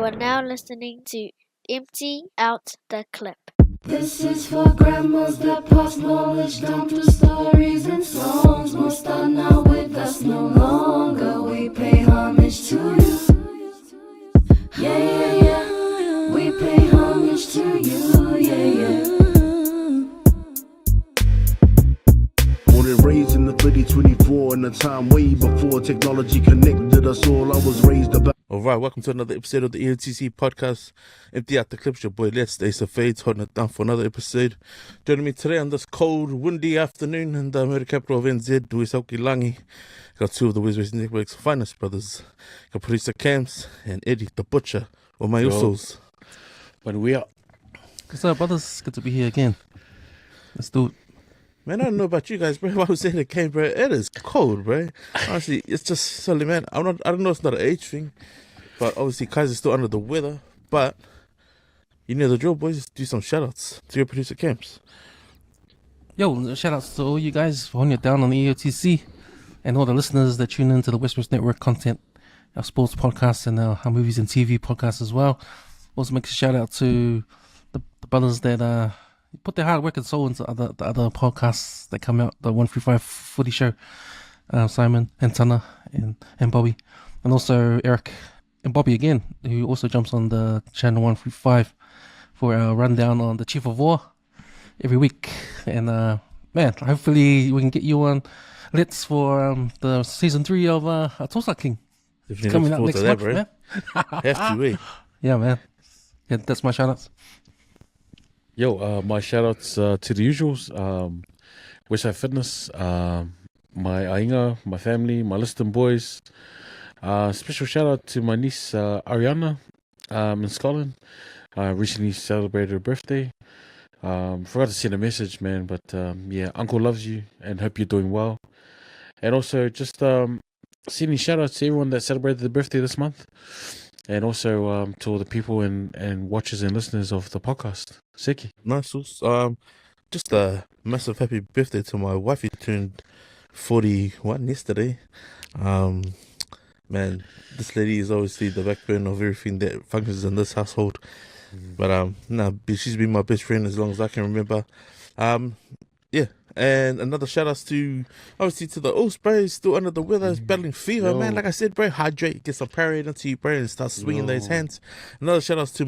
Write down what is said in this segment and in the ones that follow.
are now listening to Empty Out the Clip. This is for grandmas that pass knowledge down through stories and songs. Most are not with us no longer. We pay homage to you. Yeah, yeah, yeah. We pay homage to you. Yeah, yeah. Born and raised in the 2024 in a time way before technology connected us all. I was raised about. Alright, welcome to another episode of the EOTC podcast. Empty Out the Clips, your boy Let's Ace of Fades holding it down for another episode. Joining me today on this cold, windy afternoon in the American capital of NZ, Langi. Got two of the WesWes Network's finest brothers. Got producer Cams and Eddie the Butcher, or my usos. But we are. What's up, brothers? Good to be here again. Let's do it. Man, I don't know about you guys, bro. I was saying it came, bro. It is cold, bro. Honestly, it's just silly, man. I don't know, it's not an age thing, but obviously, Kaiser's still under the weather. But you know the drill, boys. Do some shoutouts to your producer Camps. Yo, shout outs to all you guys for holding it down on the EOTC and all the listeners that tune into the WesWes Network content, our sports podcasts and our movies and TV podcasts as well. Also, make a shout out to the brothers that put their hard work and soul into the other podcasts that come out, the 135 Footy Show, Simon and Tana and Bobby, and also Eric and Bobby again, who also jumps on the channel 135 for our rundown on the Chief of War every week. And man, hopefully we can get you on Let's for the season 3 of Tulsa King. Definitely Coming up next that, month, bro. man. Have to, eh? Yeah, man. Yeah, that's my shout outs. Yo, my shout outs to the usuals. WesWes Fitness, my Ainga, my family, my Liston boys. Special shout out to my niece Ariana in Scotland. Recently celebrated her birthday. Forgot to send a message, man, but yeah, Uncle loves you and hope you're doing well. And also just sending shout outs to everyone that celebrated their birthday this month. And also to all the people and watchers and listeners of the podcast. Seki. Nice. Just a massive happy birthday to my wife. He turned 41 yesterday. Man, this lady is obviously the backbone of everything that functions in this household. But she's been my best friend as long as I can remember. Yeah. And another shout out to obviously to the O's, bro. He's still under the weather, he's battling fever, man. Like I said, bro, hydrate, get some Powerade into you, bro, and start swinging those hands. Another shout out to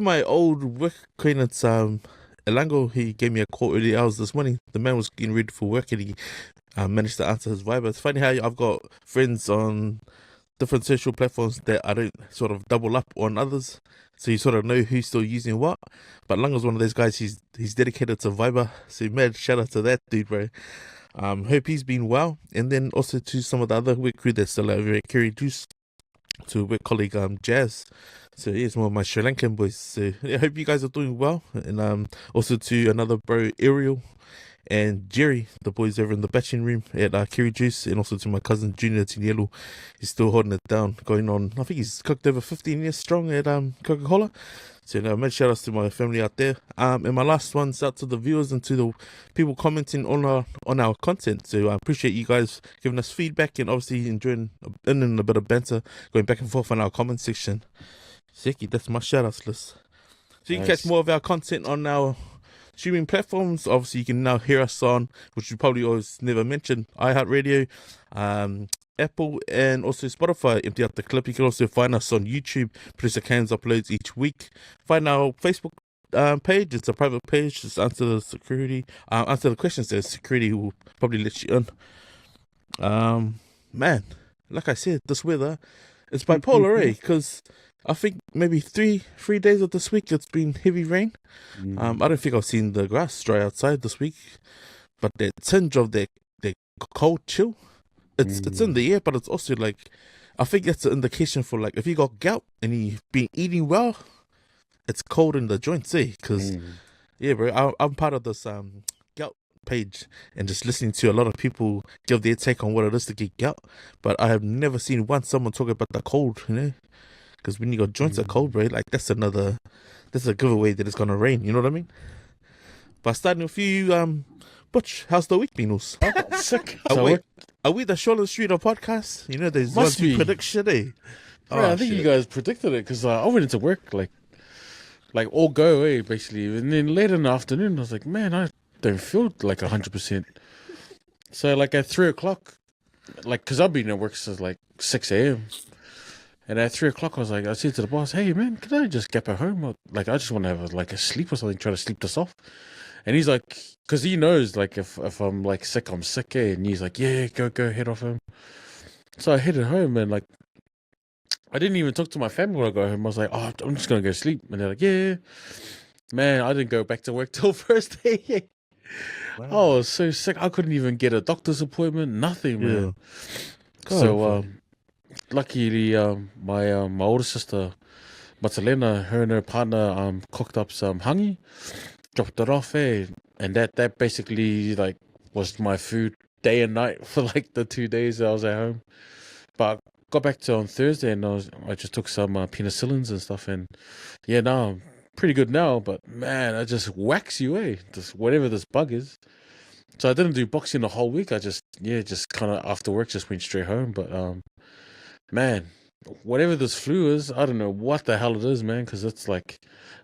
my old work acquaintance, Elango. He gave me a call early hours this morning. The man was getting ready for work and he managed to answer his Viber. It's funny how I've got friends on different social platforms that I don't sort of double up on others, so you sort of know who's still using what. But Langa's one of those guys, he's dedicated to Viber, so mad shout out to that dude, bro. Hope he's been well. And then also to some of the other work crew that's still over at Kerry Juice, to work colleague Jazz. So here's one of my Sri Lankan boys. So yeah, hope you guys are doing well. And also to another bro, Ariel and Jerry, the boys over in the batching room at Kerry Juice, and also to my cousin Junior Tinielu. He's still holding it down, going on, I think he's cooked over 15 years strong at Coca-Cola. So mad shout outs to my family out there. And my last one's out to the viewers and to the people commenting on our content. So I appreciate you guys giving us feedback and obviously enjoying a bit of banter going back and forth on our comment section. Seki, that's my shout outs list. So you can catch more of our content on our streaming platforms. Obviously, you can now hear us on, which we probably always never mentioned, iHeartRadio, Apple, and also Spotify. Empty Out the Clip. You can also find us on YouTube. Producer Cans uploads each week. Find our Facebook page. It's a private page. Just answer the questions. There's security who will probably let you in. Man, like I said, this weather is bipolar, eh? Because I think maybe three days of this week it's been heavy rain. I don't think I've seen the grass dry outside this week, but that tinge of that cold chill, it's in the air, but it's also like, I think that's an indication for like if you got gout and you've been eating well, it's cold in the joints, eh? Because yeah, bro, I'm part of this gout page and just listening to a lot of people give their take on what it is to get gout, but I have never seen someone talk about the cold, you know. Because when you got joints are cold, bro, like that's a giveaway that it's gonna rain. You know what I mean? But starting with you, Butch, how's the week been? Sick. Are we the Shoreland Street of podcasts? You know, there's Must one be. prediction, eh? Bro, I think you guys predicted it because I went into work like all go away basically, and then later in the afternoon I was like, man, I don't feel like 100%. So like at 3 o'clock, like because I've been at work since like 6 a.m. And at 3 o'clock, I said to the boss, "Hey man, can I just get back home? Or, like I just want to have a sleep or something, try to sleep this off." And he's like, because he knows like if I'm like sick, I'm sick, and he's like, "Yeah, go head off home." So I headed home and like. I didn't even talk to my family when I got home. I was like, "Oh, I'm just gonna go sleep," and they're like, "Yeah." Man, I didn't go back to work till Thursday. Wow. I was so sick. I couldn't even get a doctor's appointment. Nothing, man. God, So, luckily, my older sister, Matalena, her and her partner, cooked up some hangi, dropped it off, and that basically like was my food day and night for like the 2 days that I was at home. But I got back to on Thursday, and I just took some penicillins and stuff, and yeah, now I'm pretty good now. But man, it just whacks you, just whatever this bug is. So I didn't do boxing the whole week. I just kind of after work just went straight home. But man, whatever this flu is, I don't know what the hell it is, man, because it's like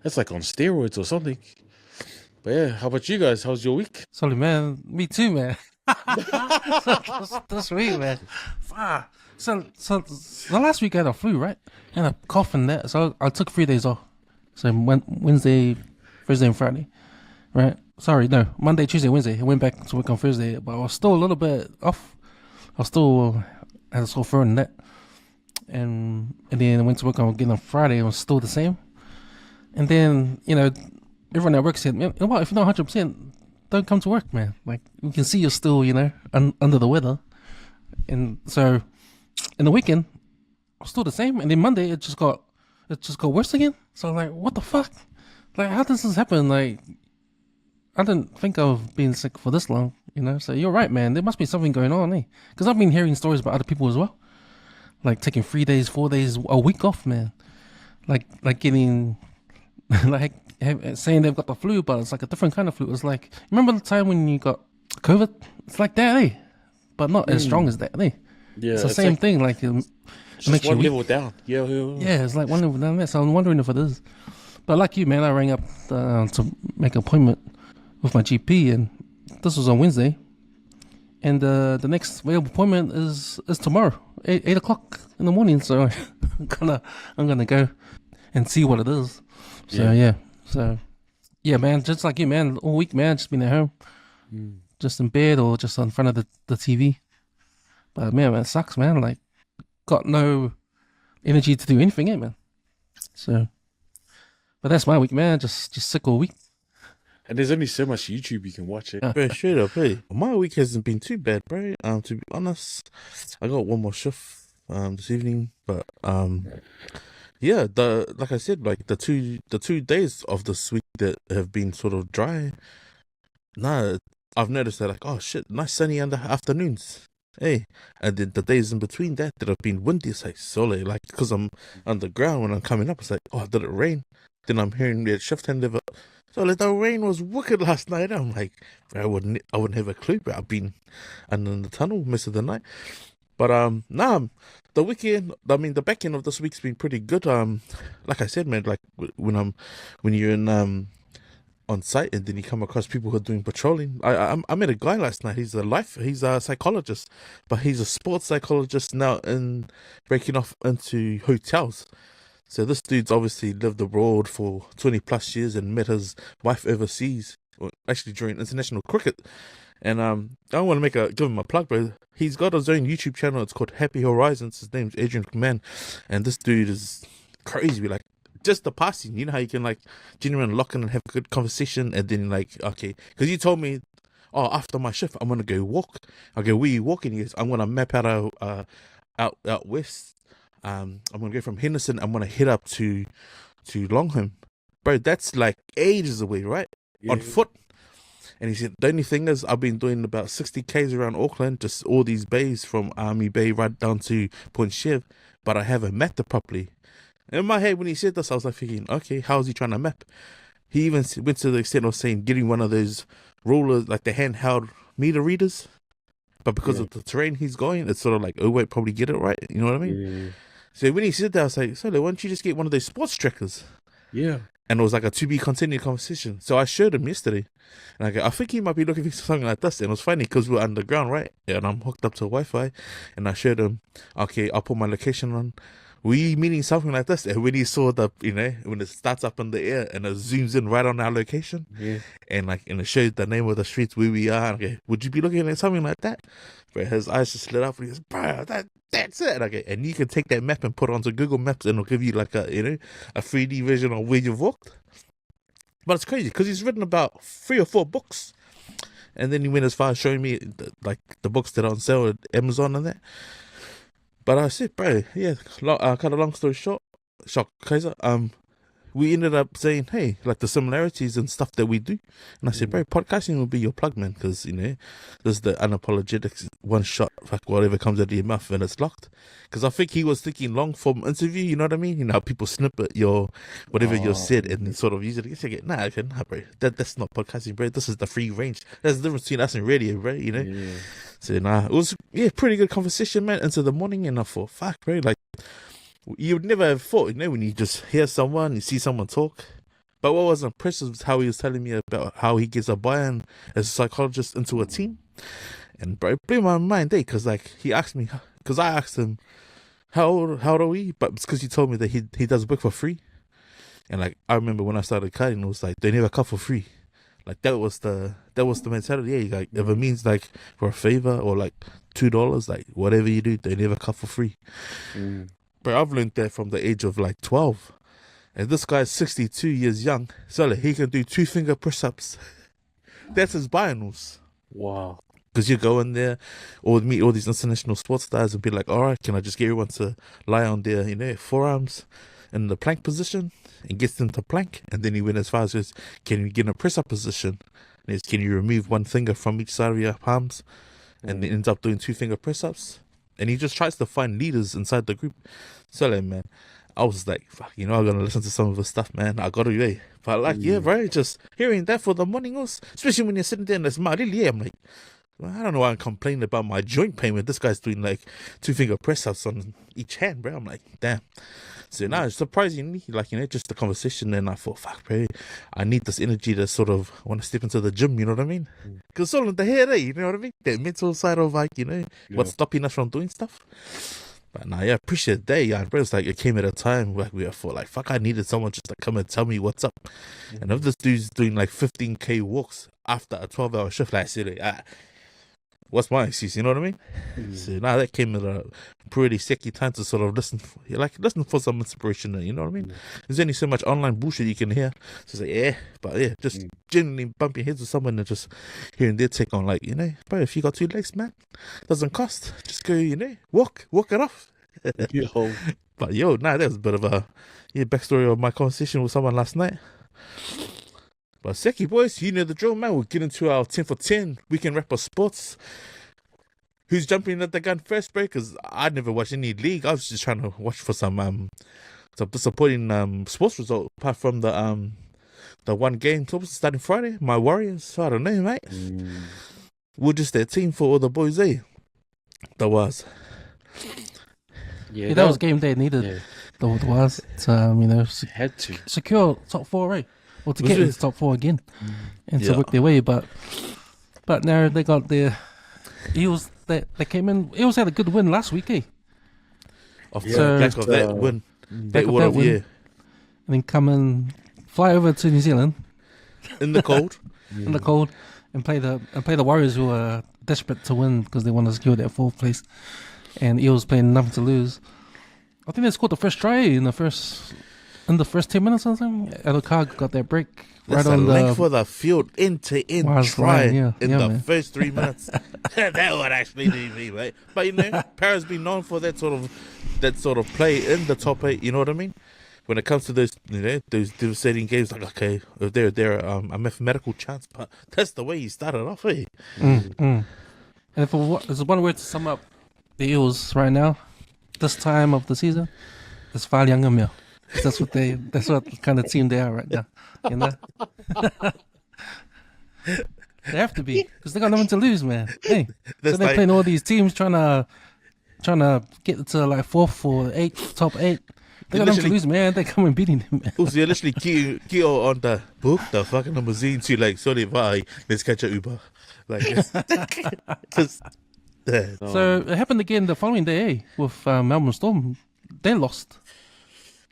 on steroids or something. But yeah, how about you guys? How's your week? Sorry, man. Me too, man. that's sweet, man. Fuck. So the last week I had a flu, right? And a cough and that. So I took 3 days off. So Wednesday, Thursday, and Friday, right? Sorry, no, Monday, Tuesday, Wednesday. I went back to work on Thursday, but I was still a little bit off. I still had a sore throat and that. And then I went to work again on Friday. It was still the same. And then, everyone at work said, "Man, you know what? If you're not 100%, don't come to work, man. Like, we can see you're still, under the weather." And so, in the weekend, I was still the same. And then Monday, it just got worse again. So I'm like, what the fuck? Like, how does this happen? Like, I didn't think of being sick for this long, So you're right, man. There must be something going on, eh? Because I've been hearing stories about other people as well. Like taking 3 days, 4 days, a week off, man. Like getting, like saying they've got the flu, but it's like a different kind of flu. It's like, remember the time when you got COVID? It's like that, eh? But not as strong as that, eh? Yeah, it's the same thing. Like, it just one level down. Yeah, it's like one level down there. So I'm wondering if it is. But like you, man, I rang up to make an appointment with my GP, and this was on Wednesday. And the next available appointment is tomorrow, 8 o'clock in the morning. So I'm gonna go and see what it is. So yeah, man, just like you, man, all week, man, just been at home, just in bed or just in front of the TV. But man, it sucks, man. Like, got no energy to do anything, man. So, but that's my week, man. Just sick all week. And there's only so much YouTube you can watch it. Bro, straight up, hey. My week hasn't been too bad, bro. To be honest, I got one more shift this evening, but yeah, like I said, like the two days of this week that have been sort of dry. Nah, I've noticed that, like, oh shit, nice sunny afternoons. Hey, and then the days in between that have been windy. It's like solid, like, because I'm underground when I'm coming up. It's like, oh, did it rain? Then I'm hearing the shift hand so like the rain was wicked last night. I'm like, I wouldn't have a clue, but I've been under the tunnel most of the night. But the weekend, the back end of this week's been pretty good. Like I said, man, like when you're in on site and then you come across people who are doing patrolling. I met a guy last night. He's a psychologist, but he's a sports psychologist now in breaking off into hotels. So this dude's obviously lived abroad for 20 plus years and met his wife overseas, actually during international cricket. And I don't want to give him a plug, but he's got his own YouTube channel. It's called Happy Horizons. His name's Adrian McMahon, and this dude is crazy. Like, just the passing, you know how you can like genuinely lock in and have a good conversation, and then like, okay, because you told me, oh, after my shift I'm gonna go walk. I go, where you walking? He goes, I'm gonna map out out west. I'm gonna go from Henderson. I'm gonna head up to Longholm, bro. That's like ages away, right? Yeah. On foot. And he said the only thing is I've been doing about 60 k's around Auckland, just all these bays from Army Bay right down to Point Chev, but I haven't mapped it properly. In my head, when he said this, I was like thinking, okay, how's he trying to map? He even went to the extent of saying getting one of those rulers, like the handheld meter readers. But because of the terrain he's going, it's sort of like, oh, wait, probably get it right. You know what I mean? Yeah. So when he said that, I was like, so why don't you just get one of those sports trackers? Yeah. And it was like a to be continued conversation. So I showed him yesterday. And I go, I think he might be looking for something like this. And it was funny because we were underground, right? And I'm hooked up to Wi-Fi. And I showed him, okay, I'll put my location on. We meaning something like this. And when he saw the, when it starts up in the air and it zooms in right on our location. Yeah. And it shows the name of the streets where we are. Okay, would you be looking at something like that? But his eyes just lit up and he goes, bro, that's it. Okay, and you can take that map and put it onto Google Maps and it'll give you like a 3D vision of where you've walked. But it's crazy because he's written about 3 or 4 books. And then he went as far as showing me the books that are on sale at Amazon and that. But I said, bro, yeah, kind of long story short, Kaiser, we ended up saying, hey, like the similarities and stuff that we do. And I said, bro, podcasting will be your plug, man, because, this is the unapologetic one shot, like whatever comes out of your mouth and it's locked. Because I think he was thinking long form interview, you know what I mean? How people snippet your, whatever you said and then sort of use it. Nah, bro, that's not podcasting, bro. This is the free range. There's the difference between us and radio, bro, Yeah. So, it was, pretty good conversation, man, into the morning. And I thought, fuck, bro, like, you would never have thought, when you just hear someone, you see someone talk. But what was impressive was how he was telling me about how he gets a buy-in as a psychologist into a team. And bro, it blew my mind, because he asked me, because I asked him, how old are we? But it's because he told me that he does work for free. And I remember when I started cutting, it was like, they never cut for free. Like that was the mentality. Yeah, like if it means like for a favor or like $2, like whatever you do, they never cut for free. But I've learned that from the age of like 12. And this guy's 62 years young. So he can do 2-finger push-ups. That's his biennials. Wow. Because you go in there or meet all these international sports stars and be like, all right, can I just get everyone to lie on their, forearms in the plank position? And gets them to plank. And then he went as far as says, can you get in a press-up position? And it's, can you remove one finger from each side of your palms? And then ends up doing 2-finger press-ups. And he just tries to find leaders inside the group. So, man, I was like, fuck, I'm going to listen to some of his stuff, man. I got to, But, yeah, bro, just hearing that for the morning, especially when you're sitting there in the smile, I'm like, well, I don't know why I'm complaining about my joint pain when this guy's doing, 2-finger press-ups on each hand, bro. I'm like, damn. So, surprisingly, just the conversation, and I thought, fuck, bro, I need this energy to sort of want to step into the gym, you know what I mean? Because it's all in the head, you know what I mean? That mental side of, what's stopping us from doing stuff. But I appreciate that, bro. It's it came at a time where we thought, fuck, I needed someone just to come and tell me what's up. And if this dude's doing, 15K walks after a 12-hour shift, I said, what's my excuse, you know what I mean? So that came at a pretty sticky time to sort of listen for some inspiration, you know what I mean? There's only so much online bullshit you can hear. So it's just genuinely bump your heads with someone and just hearing their take on bro, if you got 2 legs, man, doesn't cost. Just go, walk it off. But that was a bit of a backstory of my conversation with someone last night. But Seki boys, you know the drill, man. We'll get into our 10 for 10 weekend wrap of sports. Who's jumping at the gun first, bro? Because I never watched any league. I was just trying to watch for some disappointing sports result apart from the one game starting Friday. My Warriors. So I don't know, mate. We're just that team for all the boys, eh? That was. Yeah, that was game day needed. The was had to secure top 4, right? Or to get into top 4 again and to work their way, but now they got their Eels. They came in. Eels had a good win last week, eh? Back of that win, and then come and fly over to New Zealand in the cold, and play the Warriors, who are desperate to win because they want to secure that 4th place, and Eels playing nothing to lose. I think they scored the first try in the first 10 minutes or something. Elokar got that break. That's right on the length for the field end-to-end try in the man. first 3 minutes. That would actually need me, right? But Para's been known for that sort of play in the top 8. You know what I mean? When it comes to those devastating games, okay, if they're a mathematical chance, but that's the way he started off, eh? And if there's one word to sum up the Eels right now, this time of the season, it's Faalianga. That's what kind of team they are right now, They have to be, because they got nothing to lose, man. Hey, so they're playing all these teams trying to trying to get to like 4th or 8th, top 8. They got them to Literally- lose, man. They come and beating them, man. Also, you're literally Keo on the book, the fucking limousine to like, sorry, bye, let's catch a Uber. Like, just, So it happened again the following day with Melbourne Storm. They lost.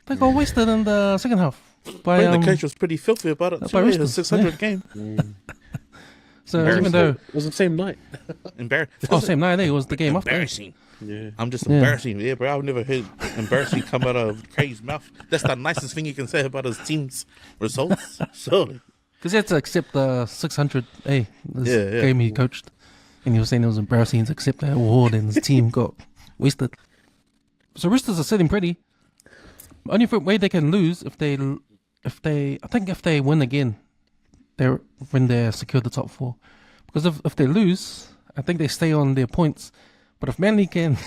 They got wasted in the second half. By, the coach was pretty filthy about it. by Too, it Roosters, was 600 game. so even though It was the same night. same night, I think it was the game after. Embarrassing. Yeah. I'm just embarrassing. Yeah, bro. I've never heard embarrassing come out of Craig's mouth. That's the nicest thing you can say about his team's results. Surely. Because he had to accept the 600 this Yeah. game he coached. And he was saying it was embarrassing to accept that award and his team got wasted. So Roosters are sitting pretty. Only way they can lose if they win again, when they secure the top 4. Because if they lose, I think they stay on their points. But if Manly can,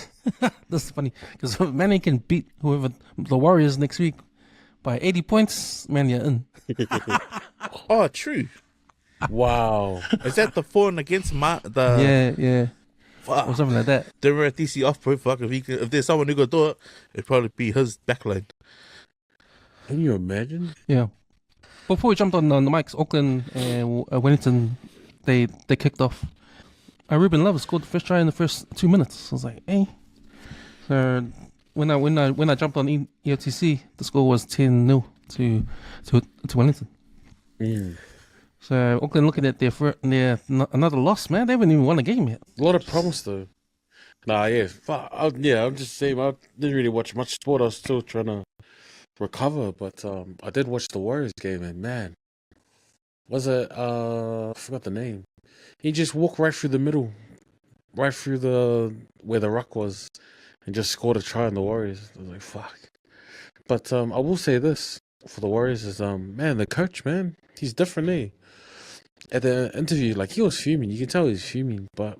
this is funny, because if Manly can beat whoever the Warriors next week by 80 points, Manly are in. Oh, true. Wow. Is that the for and against the Yeah, fuck? or something like that. They were at DC off, bro. Fuck, if there's someone who could do it, it'd probably be his backline. Can you imagine? Yeah. Before we jumped on the mics, Auckland and Wellington, they kicked off. Ruben Love scored the first try in the first 2 minutes. I was like, hey. So when I jumped on EOTC, the score was 10-0 to Wellington. So Auckland looking at their another loss, man. They haven't even won a game yet. A lot of problems though. Nah, yeah. I'm just saying, I didn't really watch much sport. I was still trying to recover, but I did watch the Warriors game, and man, was it I forgot the name. He just walked right through the middle, right through where the ruck was, and just scored a try on the Warriors. I was like, fuck. But I will say this for the Warriors is man, the coach, man, he's different, eh? At the interview, like, he was fuming. You can tell he's fuming, but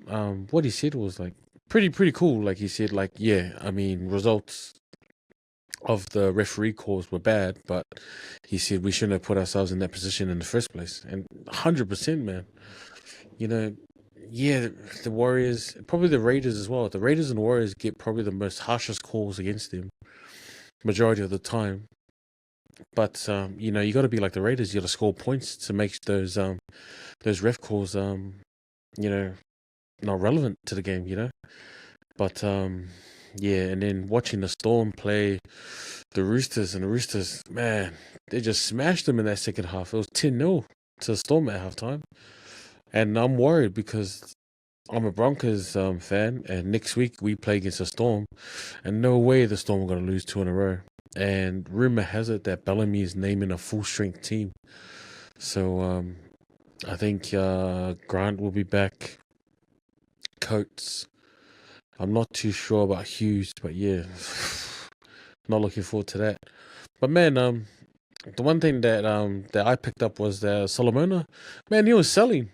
what he said was like pretty cool. Like, he said, like, yeah, I mean, results of the referee calls were bad, but he said we shouldn't have put ourselves in that position in the first place. And 100%, man. You know, yeah, the Warriors, probably the Raiders as well. The Raiders and Warriors get probably the most harshest calls against them majority of the time. But you know, you got to be like the Raiders. You got to score points to make those ref calls you know, not relevant to the game. You know, but yeah, and then watching the Storm play the Roosters, and the Roosters, man, they just smashed them in that second half. It was 10-0 to the Storm at halftime. And I'm worried because I'm a Broncos fan, and next week we play against the Storm, and no way the Storm are going to lose 2 in a row. And rumor has it that Bellamy is naming a full-strength team. So I think Grant will be back. Coates. I'm not too sure about Hughes, but yeah, not looking forward to that. But man, the one thing that I picked up was that Solomona, man, he was selling.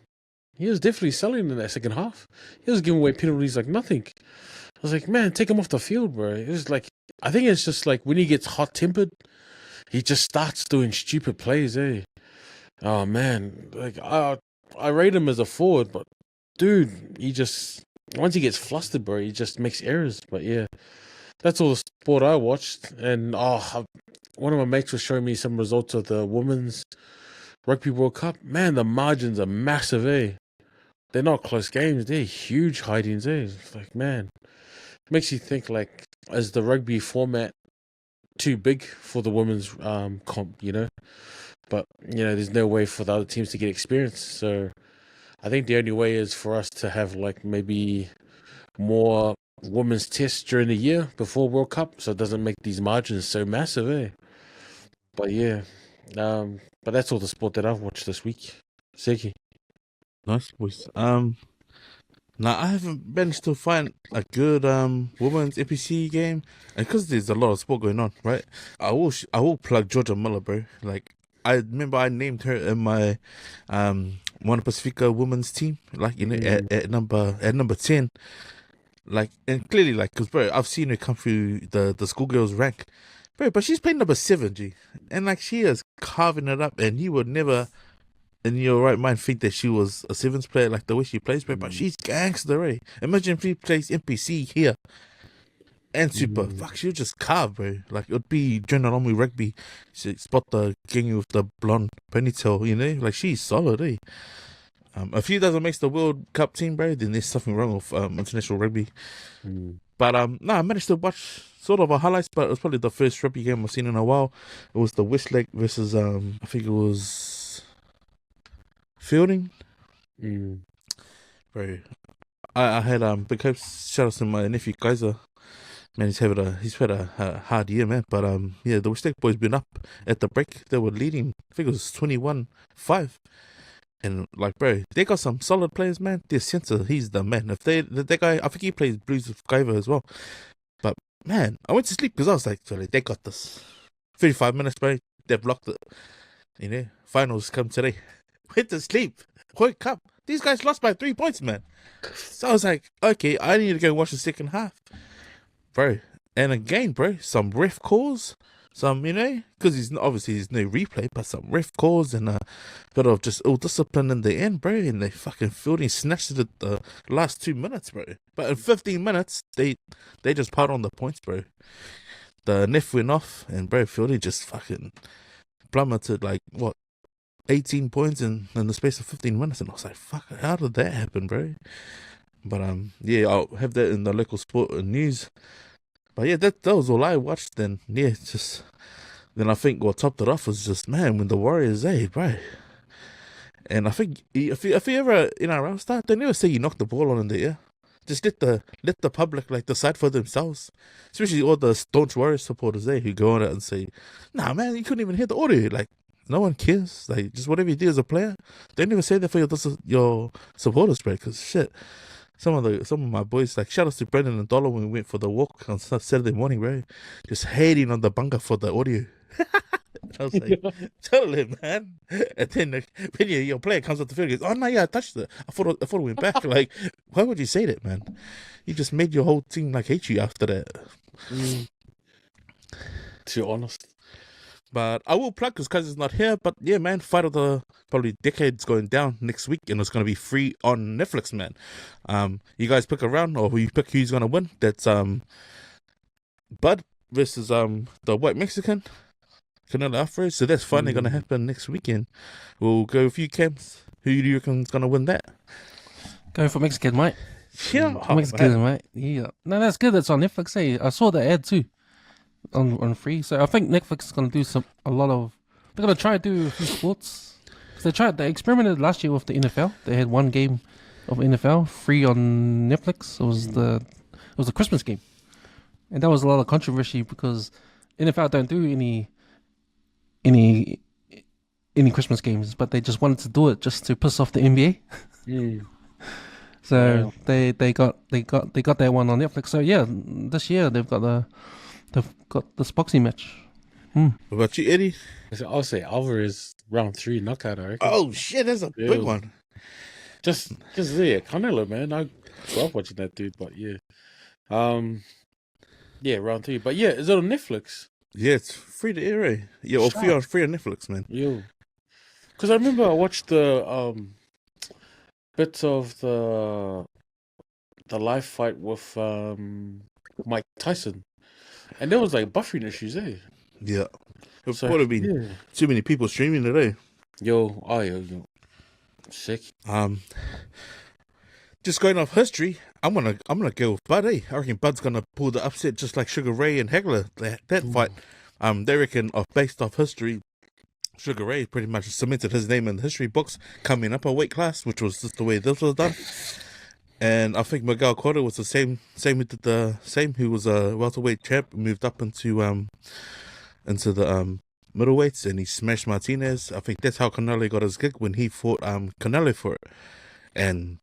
He was definitely selling in that second half. He was giving away penalties like nothing. I was like, man, take him off the field, bro. It was like, I think it's just like when he gets hot-tempered, he just starts doing stupid plays, eh? Oh, man. Like, I rate him as a forward, but dude, he just, once he gets flustered, bro, he just makes errors. But yeah, that's all the sport I watched. And one of my mates was showing me some results of the Women's Rugby World Cup. Man, the margins are massive, eh? They're not close games. They're huge hidings, eh? It's like, man, makes you think, like, is the rugby format too big for the women's comp, you know? But, you know, there's no way for the other teams to get experience. So I think the only way is for us to have, like, maybe more women's tests during the year before World Cup, so it doesn't make these margins so massive, eh? But yeah, but that's all the sport that I've watched this week. Seki. Nice boys. Now I haven't managed to find a good women's NPC game, and because there's a lot of sport going on, right? I will plug Georgia Miller, bro. Like, I remember I named her in my Moana Pasifika women's team, like, you know, at number 10. Like, and clearly, like, because, bro, I've seen her come through the schoolgirls rank, bro, but she's playing number 7, G, and like, she is carving it up, and you would never in your right mind think that she was a sevens player, like the way she plays, bro. But she's gangster, eh? Imagine if she plays NPC here. and super. Fuck, she would just carve, bro. Like, it would be Jonaromu rugby. She spot the gang with the blonde ponytail, you know? Like, she's solid, eh? If he doesn't make the World Cup team, bro, then there's something wrong with international rugby. But no, I managed to watch sort of a highlights, but it was probably the first rugby game I've seen in a while. It was the Westlake versus I think it was Fielding. Bro, I had big hopes. Shout out to my nephew Kaiser. Man, he's had a hard year, man. But yeah, the Westlake boys been up at the break. They were leading. I think it was 21-5. And like, bro, they got some solid players, man. Their center, he's the man. If that guy, I think he plays Blues with Kaiver as well. But man, I went to sleep because I was like, sorry, they got this. 35 minutes, bro. They've locked it. You know, finals come today. Went to sleep. Woke up. These guys lost by 3 points, man. So I was like, okay, I need to go watch the second half, bro. And again, bro, some ref calls. Some, you know, because he's no replay, but some ref calls and a bit of just ill discipline in the end, bro. And they fucking fielding snatched it at the last 2 minutes, bro. But in 15 minutes, they just piled on the points, bro. The nef went off, and bro, fielding just fucking plummeted like what 18 points in the space of 15 minutes, and I was like, fuck, how did that happen, bro? But yeah, I'll have that in the local sport and news. But yeah, that was all I watched. Then yeah, then I think what topped it off was just, man, when the Warriors, bro. And I think if you ever NRL start, they never say you knock the ball on in the air. Just let the public like decide for themselves. Especially all the staunch Warriors supporters who go on it and say, nah, man, you couldn't even hear the audio. Like, no one cares. Like, just whatever you do as a player, they never say that for your supporters, bro. Because shit. Some of my boys, like, shout out to Brendan and Dollar when we went for the walk on Saturday morning, bro. Just hating on the bunker for the audio. I was like, tell him, man. And then when your player comes up the field and goes, oh, no, yeah, I touched it. I thought it went back. Like, why would you say that, man? You just made your whole team, like, hate you after that. To be honest. But I will plug because Kaiser's not here. But yeah, man, fight of the probably decade's going down next week, and it's going to be free on Netflix, man. You guys pick a round, or you pick who's going to win. That's Bud versus the white Mexican, Canelo Alvarez. So that's finally going to happen next weekend. We'll go a few camps. Who do you reckon is going to win that? Go for Mexican, mate. Yeah, Mexican, mate. Yeah, no, that's good. That's on Netflix. Hey, I saw the ad too. On free, so I think Netflix is gonna do a lot of. They're gonna try to do a few sports. They experimented last year with the NFL. They had one game of NFL free on Netflix. It was a Christmas game, and that was a lot of controversy because NFL don't do any Christmas games, but they just wanted to do it just to piss off the NBA. So they got that one on Netflix. So yeah, this year they've got this boxing match. What about you, Eddie? I'll say Alvarez round 3 knockout, I reckon. Oh shit, that's a big one. Just yeah, Canelo, man. I grew up watching that dude, but yeah. Yeah, round 3. But yeah, is it on Netflix? Yeah, it's free to air, eh? Yeah, or free on Netflix, man. Yo. Because I remember I watched the bits of the live fight with Mike Tyson. And there was like buffering issues, eh? Yeah. It would have been too many people streaming it, eh? Yo. Sick. Just going off history, I'm gonna go with Bud, eh? I reckon Bud's gonna pull the upset just like Sugar Ray and Hagler, that fight. They reckon based off history, Sugar Ray pretty much cemented his name in the history books coming up a weight class, which was just the way this was done. And I think Miguel Cotto was the same. He did the same. He was a welterweight champ, moved up into the middleweights, and he smashed Martinez. I think that's how Canelo got his gig when he fought Canelo for it. And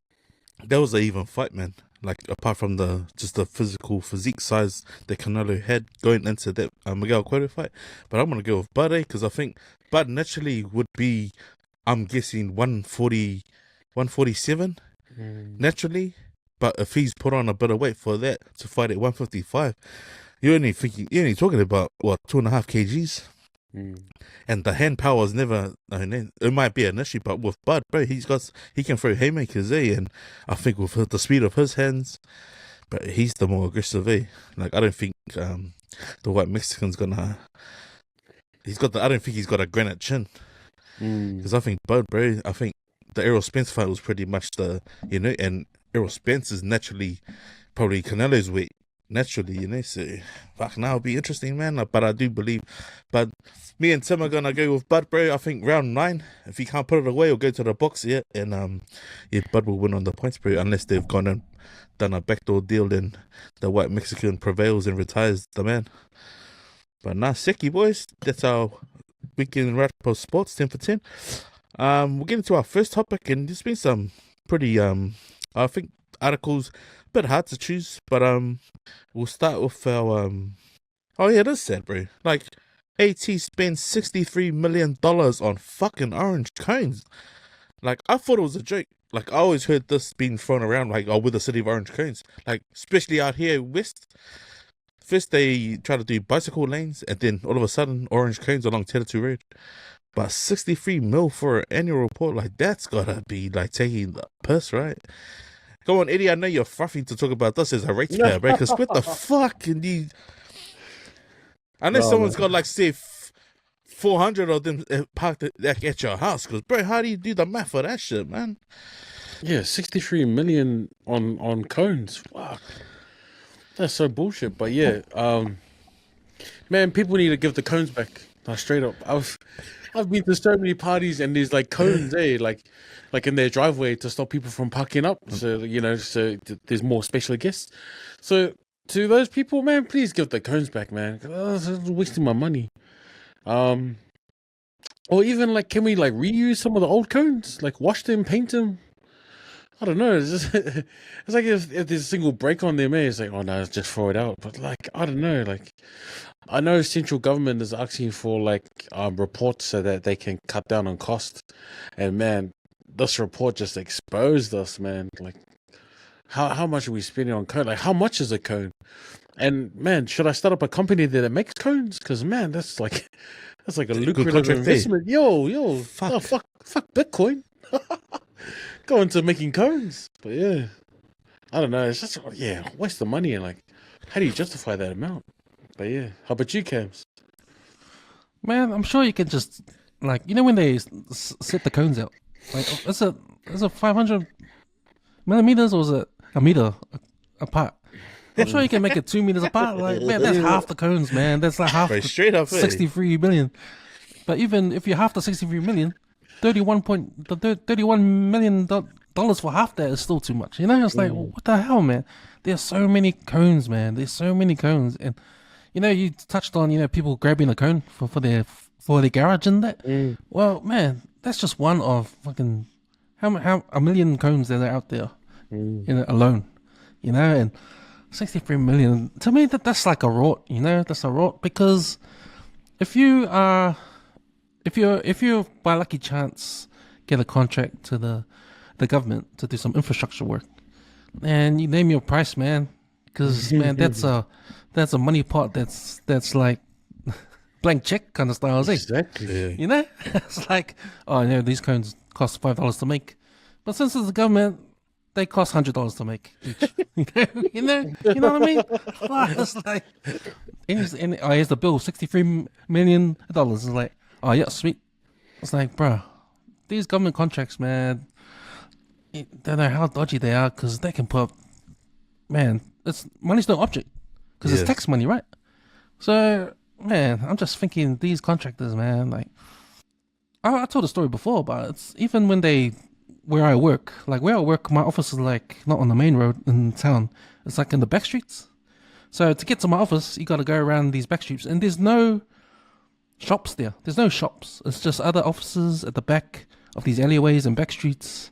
that was an even fight, man. Like, apart from the physique size that Canelo had going into that Miguel Cotto fight. But I'm gonna go with Bud, because I think Bud naturally would be, I'm guessing 140, 147. Naturally, but if he's put on a bit of weight for that to fight at 155, you're only talking about what, 2.5 kgs, and the hand power is never. It might be an issue, but with Bud, bro, he can throw haymakers, and I think with the speed of his hands, but he's the more aggressive, eh? Like, I don't think the white Mexican's gonna. I don't think he's got a granite chin. Because I think Bud, bro, I think the Errol Spence fight was pretty much and Errol Spence is naturally probably Canelo's weight, naturally, so fuck, now it'll be interesting, man. But I do believe, but me and Tim are gonna go with Bud, bro. I think round 9, if he can't put it away, he'll go to the box, and Bud will win on the points, bro, unless they've gone and done a backdoor deal, then the white Mexican prevails and retires the man. But nah, Seki boys, that's our weekend wrap up of sports, 10 for 10. We'll get into our first topic, and there's been some pretty I think articles, a bit hard to choose, but we'll start with our oh yeah, it is sad, bro. Like, AT spends $63 million on fucking orange cones. Like, I thought it was a joke. Like, I always heard this being thrown around, like, oh, we're the city of orange cones. Like, especially out here west. First, they try to do bicycle lanes, and then all of a sudden, orange cones along Territory Road. But 63 mil for an annual report, like, that's gotta be, like, taking the piss, right? Come on, Eddie, I know you're fluffy to talk about this as a ratepayer, bro, because what the fuck can you... Unless someone's got, like, say, 400 of them parked at your house, because, bro, how do you do the math for that shit, man? Yeah, 63 million on cones. Fuck. That's so bullshit. But yeah, man, people need to give the cones back. Like, straight up. I've been to so many parties and there's like cones, like in their driveway to stop people from parking up. So, there's more special guests. So to those people, man, please give the cones back, man. It's wasting my money. Or even like, can we like reuse some of the old cones? Like wash them, paint them. I don't know. It's just, it's like if there's a single break on them, it's like, oh no, just throw it out. But like, I don't know. Like, I know central government is asking for like reports so that they can cut down on cost. And man, this report just exposed us, man. Like, how much are we spending on cone? Like, how much is a cone? And man, should I start up a company that makes cones? Because man, that's like a lucrative investment. Yo, fuck Bitcoin. Go into making cones. But yeah, I don't know. It's just, waste the money. And like, how do you justify that amount? But yeah, how about you, Cams? Man, I'm sure you can just, like, when they set the cones out, like, is it 500 millimeters or is it a meter apart? I'm sure you can make it 2 meters apart. Like, man, that's half the cones, man. That's like half straight up 63 million. But even if you're half the 63 million, $31 million for half that is still too much. It's like, what the hell, man? There's so many cones, man. There's so many cones. And, you touched on, people grabbing a cone for their garage and that. Well, man, that's just one of fucking, how a million cones that are out there alone, and 63 million. To me, that's like a rort, that's a rort, because if you by lucky chance get a contract to the government to do some infrastructure work, and you name your price, man, because man, that's a money pot that's like blank check kind of style, Exactly. It's like, oh, these cones cost $5 to make, but since it's the government, they cost $100 to make each. you know what I mean? It's like, here's the bill, $63 million. It's like, oh yeah, sweet. It's like, bro, these government contracts, man, I don't know how dodgy they are, because they can put, man, money's no object, because it's tax money, right? So, man, I'm just thinking these contractors, man, like, I told the story before, but it's even when where I work, my office is like not on the main road in town. It's like in the back streets. So to get to my office, you got to go around these back streets, and there's no shops there. There's no shops. It's just other offices at the back of these alleyways and back streets.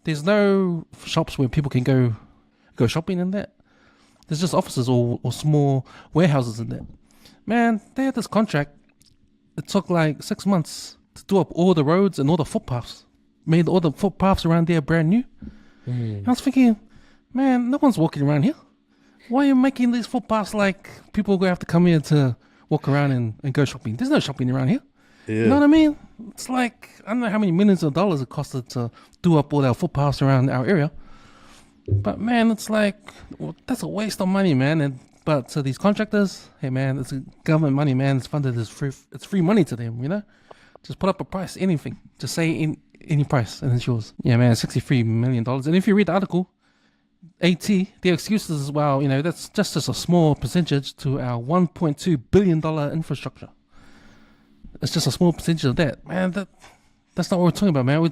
There's no shops where people can go shopping in that. There's just offices or small warehouses in that. Man, they had this contract. It took like 6 months to do up all the roads and all the footpaths. Made all the footpaths around there brand new. I was thinking, man, no one's walking around here. Why are you making these footpaths like people are going to have to come here to walk around and go shopping? There's no shopping around here. Yeah. You know what I mean? It's like, I don't know how many millions of dollars it costed to do up all our footpaths around our area. But man, it's like that's a waste of money, man. But to these contractors, hey man, it's government money, man. It's funded as free. It's free money to them, you know. Just put up a price, anything. Just say any price, and it's yours. Yeah, man, $63 million. And if you read the article, the excuses is, well, you know, that's just a small percentage to our $1.2 billion infrastructure. It's just a small percentage of that, man. That's not what we're talking about, man.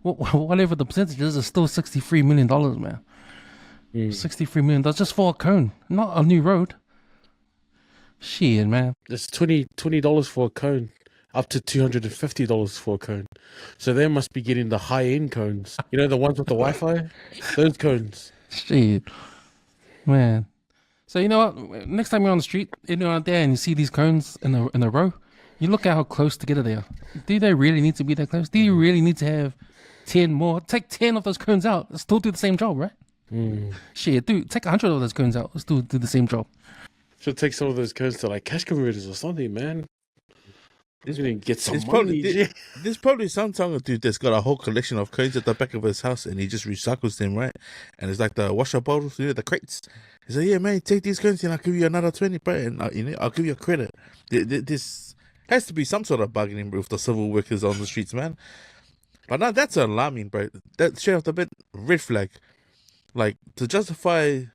Whatever the percentage is, it's still $63 million, man. $63 million just for a cone, not a new road. Shit, man. It's $20 for a cone, up to $250 for a cone. So they must be getting the high-end cones. You know, the ones with the Wi-Fi? Those cones. Shit, man. So you know what? Next time you're on the street, you're out there and you see these cones in a row, you look at how close together they are. Do they really need to be that close? Do you really need to have 10 more? Take 10 of those cones out. Still do the same job, right? Shit, dude, take 100 of those cones out. Still do the same job. Should take some of those cones to like cash converters or something, man. This gonna get some money. There's probably some tongue dude that's got a whole collection of coins at the back of his house, and he just recycles them, right? And it's like the washer bottles, you know, the crates. He's like, yeah, man, take these coins and I'll give you another 20, bro, and I'll give you a credit. This has to be some sort of bargaining with the civil workers on the streets, man. But now that's alarming, bro. That's straight off the bat, red flag. Like, to justify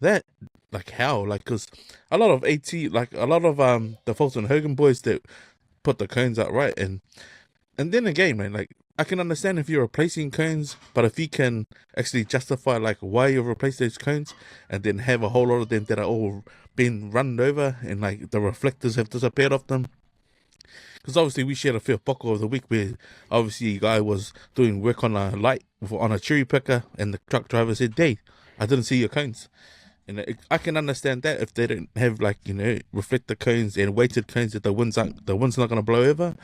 that, like, how? Like, because a lot of the folks on Hogan Boys that put the cones out, right? And then again, man, like, I can understand if you're replacing cones, but if you can actually justify, like, why you replace those cones and then have a whole lot of them that are all being run over and, like, the reflectors have disappeared off them. Because obviously we shared a Fia Poko of the week where obviously a guy was doing work on a light on a cherry picker, and the truck driver said, "Hey, I didn't see your cones." And I can understand that if they don't have, like, you know, reflector cones and weighted cones that the wind's not going to blow over.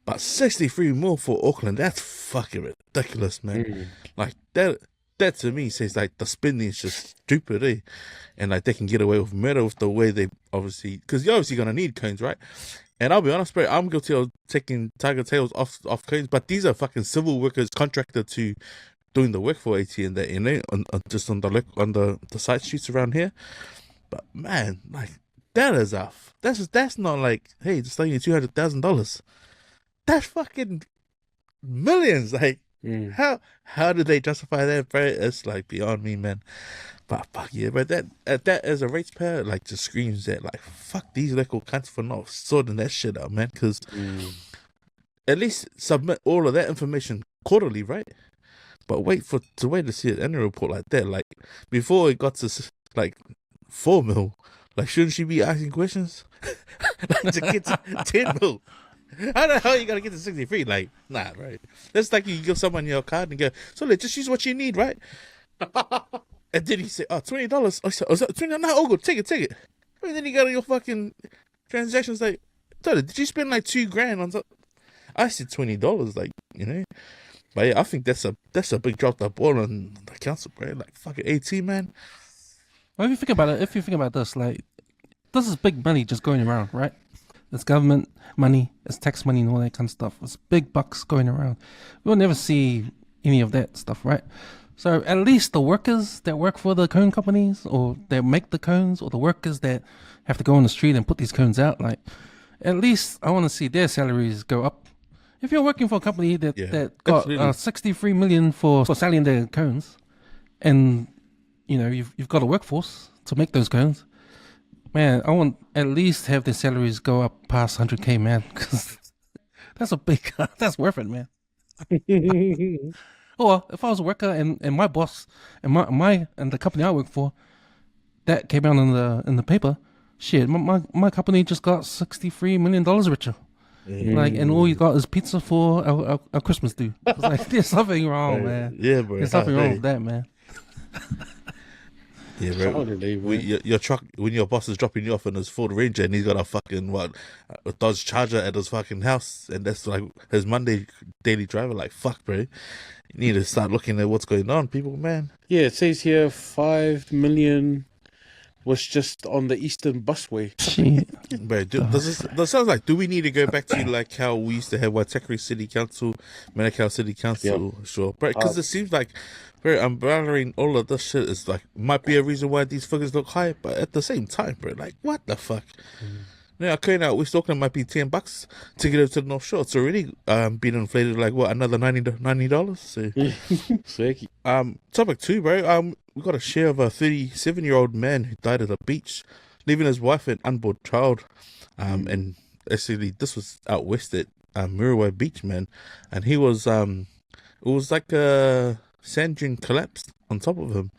But 63 mil for Auckland, that's fucking ridiculous, man. Like, that to me says, like, the spending is just stupid, eh? And, like, they can get away with murder with the way they obviously, because you're obviously going to need cones, right? And I'll be honest, bro, I'm guilty of taking tiger tails off cones, but these are fucking civil workers contracted to doing the work for AT and that, you know, just on the side streets around here. But man, like, that's not like, hey, just like you $200,000. That's fucking millions. Like, how do they justify that, bro? It's like beyond me, man. But fuck yeah, but that as a ratepayer, like, just screams that, like, fuck these local cunts for not sorting that shit out, man. Because at least submit all of that information quarterly, right? But wait to see an annual report like that, like, before it got to, like, 4 mil, like, shouldn't she be asking questions? Like, to get to 10 mil. How the hell you gonna get to 63? Like, nah, right? That's like you give someone your card and go, so let's just use what you need, right? And then he said, oh, $20. Oh, is that $20? No, good, take it. And then you got your fucking transactions, like, did you spend like $2,000 on something? I said $20, like, you know. But yeah, I think that's a big drop the ball on the council, bro. Like, fucking AT, man. Well, if you think about this, like, this is big money just going around, right? It's government money, it's tax money and all that kind of stuff. It's big bucks going around. We'll never see any of that stuff, right? So at least the workers that work for the cone companies, or that make the cones, or the workers that have to go on the street and put these cones out, like, at least I want to see their salaries go up. If you're working for a company that got $63 million for selling their cones, and, you know, you've got a workforce to make those cones, man, I want at least have their salaries go up past 100K, man, because that's that's worth it, man. Or if I was a worker and my boss and the company I work for, that came out in the paper, shit, my company just got $63 million richer. Like, and all you got is pizza for our Christmas due. It's like, there's something wrong, man. Yeah, bro. There's something wrong with that, man. Yeah, bro. Your truck, when your boss is dropping you off in his Ford Ranger and he's got a fucking a Dodge Charger at his fucking house, and that's like his Monday daily driver, like, fuck, bro. You need to start looking at what's going on, people, man. Yeah, it says here 5 million was just on the Eastern Busway. Shit. But that sounds like, do we need to go back to like how we used to have Waitakere City Council, Manukau City Council? Sure, because it seems like very umbrelling all of this shit is like might be a reason why these figures look high, but at the same time, bro, like what the fuck? Yeah, okay, now West Auckland might be $10 to get over to the North Shore. It's already been inflated like what, another $90. So Sweaky. topic 2, bro. We got a share of a 37-year-old man who died at a beach, leaving his wife and unborn child. And actually this was out west at Muriwai Beach, man. And he was it was like a sand dune collapsed on top of him.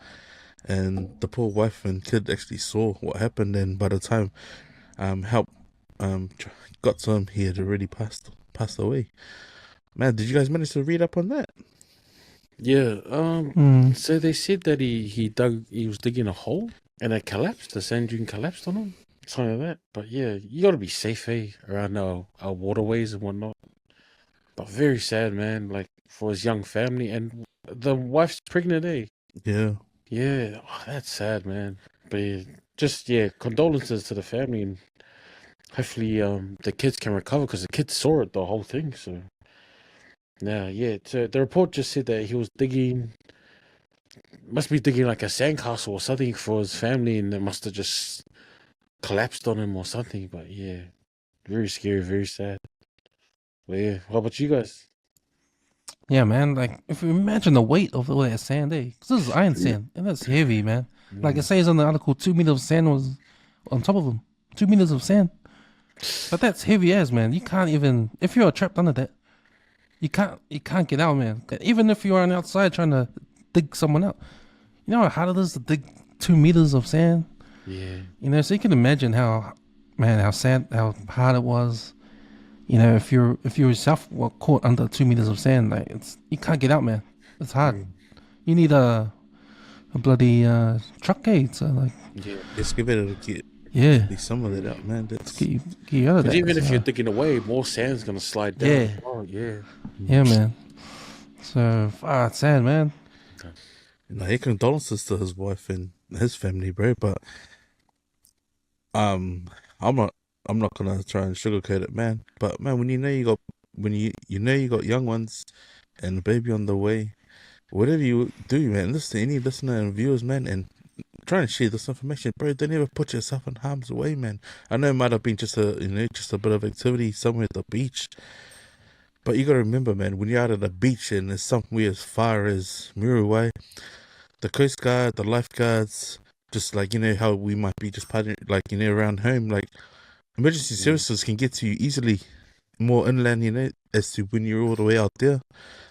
And the poor wife and kid actually saw what happened, and by the time help got to him, he had already passed away. Man, did you guys manage to read up on that? Yeah. So they said that he was digging a hole and it collapsed. The sand dune collapsed on him. Something like that. But yeah, you got to be safe, around our waterways and whatnot. But very sad, man. Like for his young family, and the wife's pregnant, Yeah. Yeah. Oh, that's sad, man. But condolences to the family, and hopefully the kids can recover, because the kids saw it, the whole thing. So so the report just said that he was must be digging like a sandcastle or something for his family, and it must have just collapsed on him or something. But yeah, very scary, very sad. But yeah, how about you guys? Yeah, man. Like, if you imagine the weight of all that sand, because this is iron sand, and that's heavy, man. Like it says on the article, 2 meters of sand was on top of him. 2 meters of sand. But that's heavy as, man. You can't even, if you're trapped under that, you can't get out, man. Even if you are on the outside trying to dig someone out, you know how hard it is to dig 2 meters of sand? Yeah. You know, so you can imagine how hard it was. You know, if you yourself were caught under 2 meters of sand, like you can't get out, man. It's hard. You need a bloody truck aid, so like Excavator to get some of that out, man. That's get you out of But that. even if you're digging away, more sand's gonna slide down. Yeah. Oh yeah. Yeah, man. So it's sad, man. hey, condolences to his wife and his family, bro. But I'm not gonna try and sugarcoat it, man. But man, when you know you got young ones and a baby on the way, whatever you do, man, listen to any listener and viewers, man, and try and share this information, bro. Don't ever put yourself in harm's way, man. I know it might have been just a bit of activity somewhere at the beach, but you gotta remember, man, when you're out at the beach and it's somewhere as far as Muriwai, the Coast Guard, the lifeguards, just like, how we might be just partying, like, around home, like, emergency services can get to you easily more inland, as to when you're all the way out there.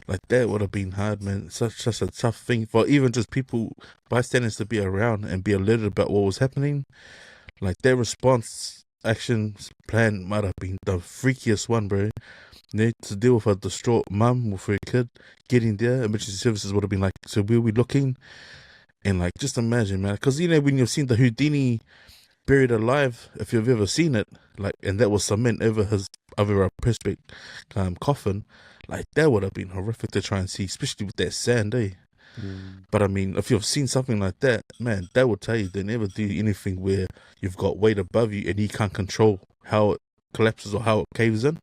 Like, that would have been hard, man. Such a tough thing for even just people, bystanders, to be around and be alerted about what was happening. Like, their response action plan might have been the freakiest one, bro. To deal with a distraught mum with her kid, getting there, emergency services would have been like, so where are we looking? And like, just imagine, man, because when you've seen the Houdini buried alive, if you've ever seen it, like, and that was cement over a Prospect coffin, like, that would have been horrific to try and see, especially with that sand, But I mean, if you've seen something like that, man, that will tell you they never do anything where you've got weight above you and you can't control how it collapses or how it caves in.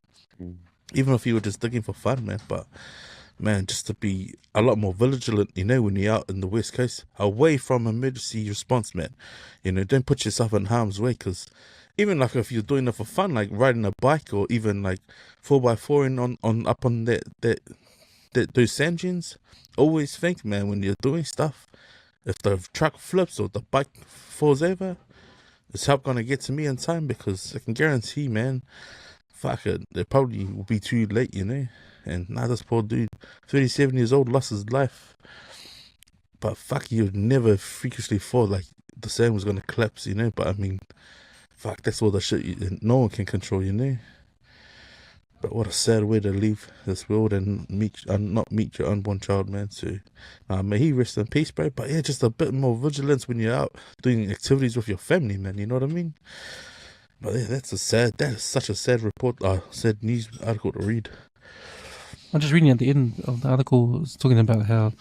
Even if you were just digging for fun, man. But man, just to be a lot more vigilant, when you're out in the West Coast, away from emergency response, man. Don't put yourself in harm's way, because even like if you're doing it for fun, like riding a bike or even like 4x4 on up on those sand dunes, always think, man, when you're doing stuff, if the truck flips or the bike falls over, is help gonna get to me in time? Because I can guarantee, man, fuck it, it probably will be too late, And now this poor dude, 37 years old, lost his life. But fuck, you'd never freakishly thought like the sand was gonna collapse, But I mean, fuck, that's all the shit no one can control, But what a sad way to leave this world and not meet your unborn child, man. So may he rest in peace, bro. But yeah, just a bit more vigilance when you're out doing activities with your family, man. You know what I mean? But yeah, that is such a sad report, sad news article to read. I'm just reading at the end of the article, it's talking about how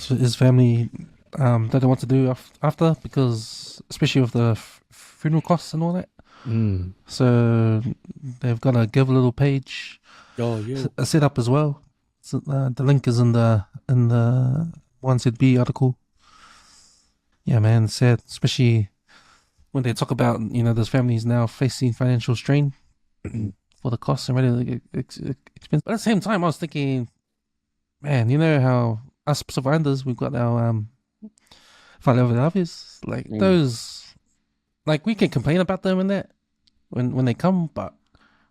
his family don't know what to do after, because especially with the funeral costs and all that. So they've got a give a little page set up as well. So, the link is in the 1ZB article. Yeah, man, it's sad, especially when they talk about, you know, those families now facing financial strain for the costs and really expensive. But at the same time, I was thinking, man, you know how us Pacific Islanders, we've got our Whaleawawis, like those, like we can complain about them and that when they come, but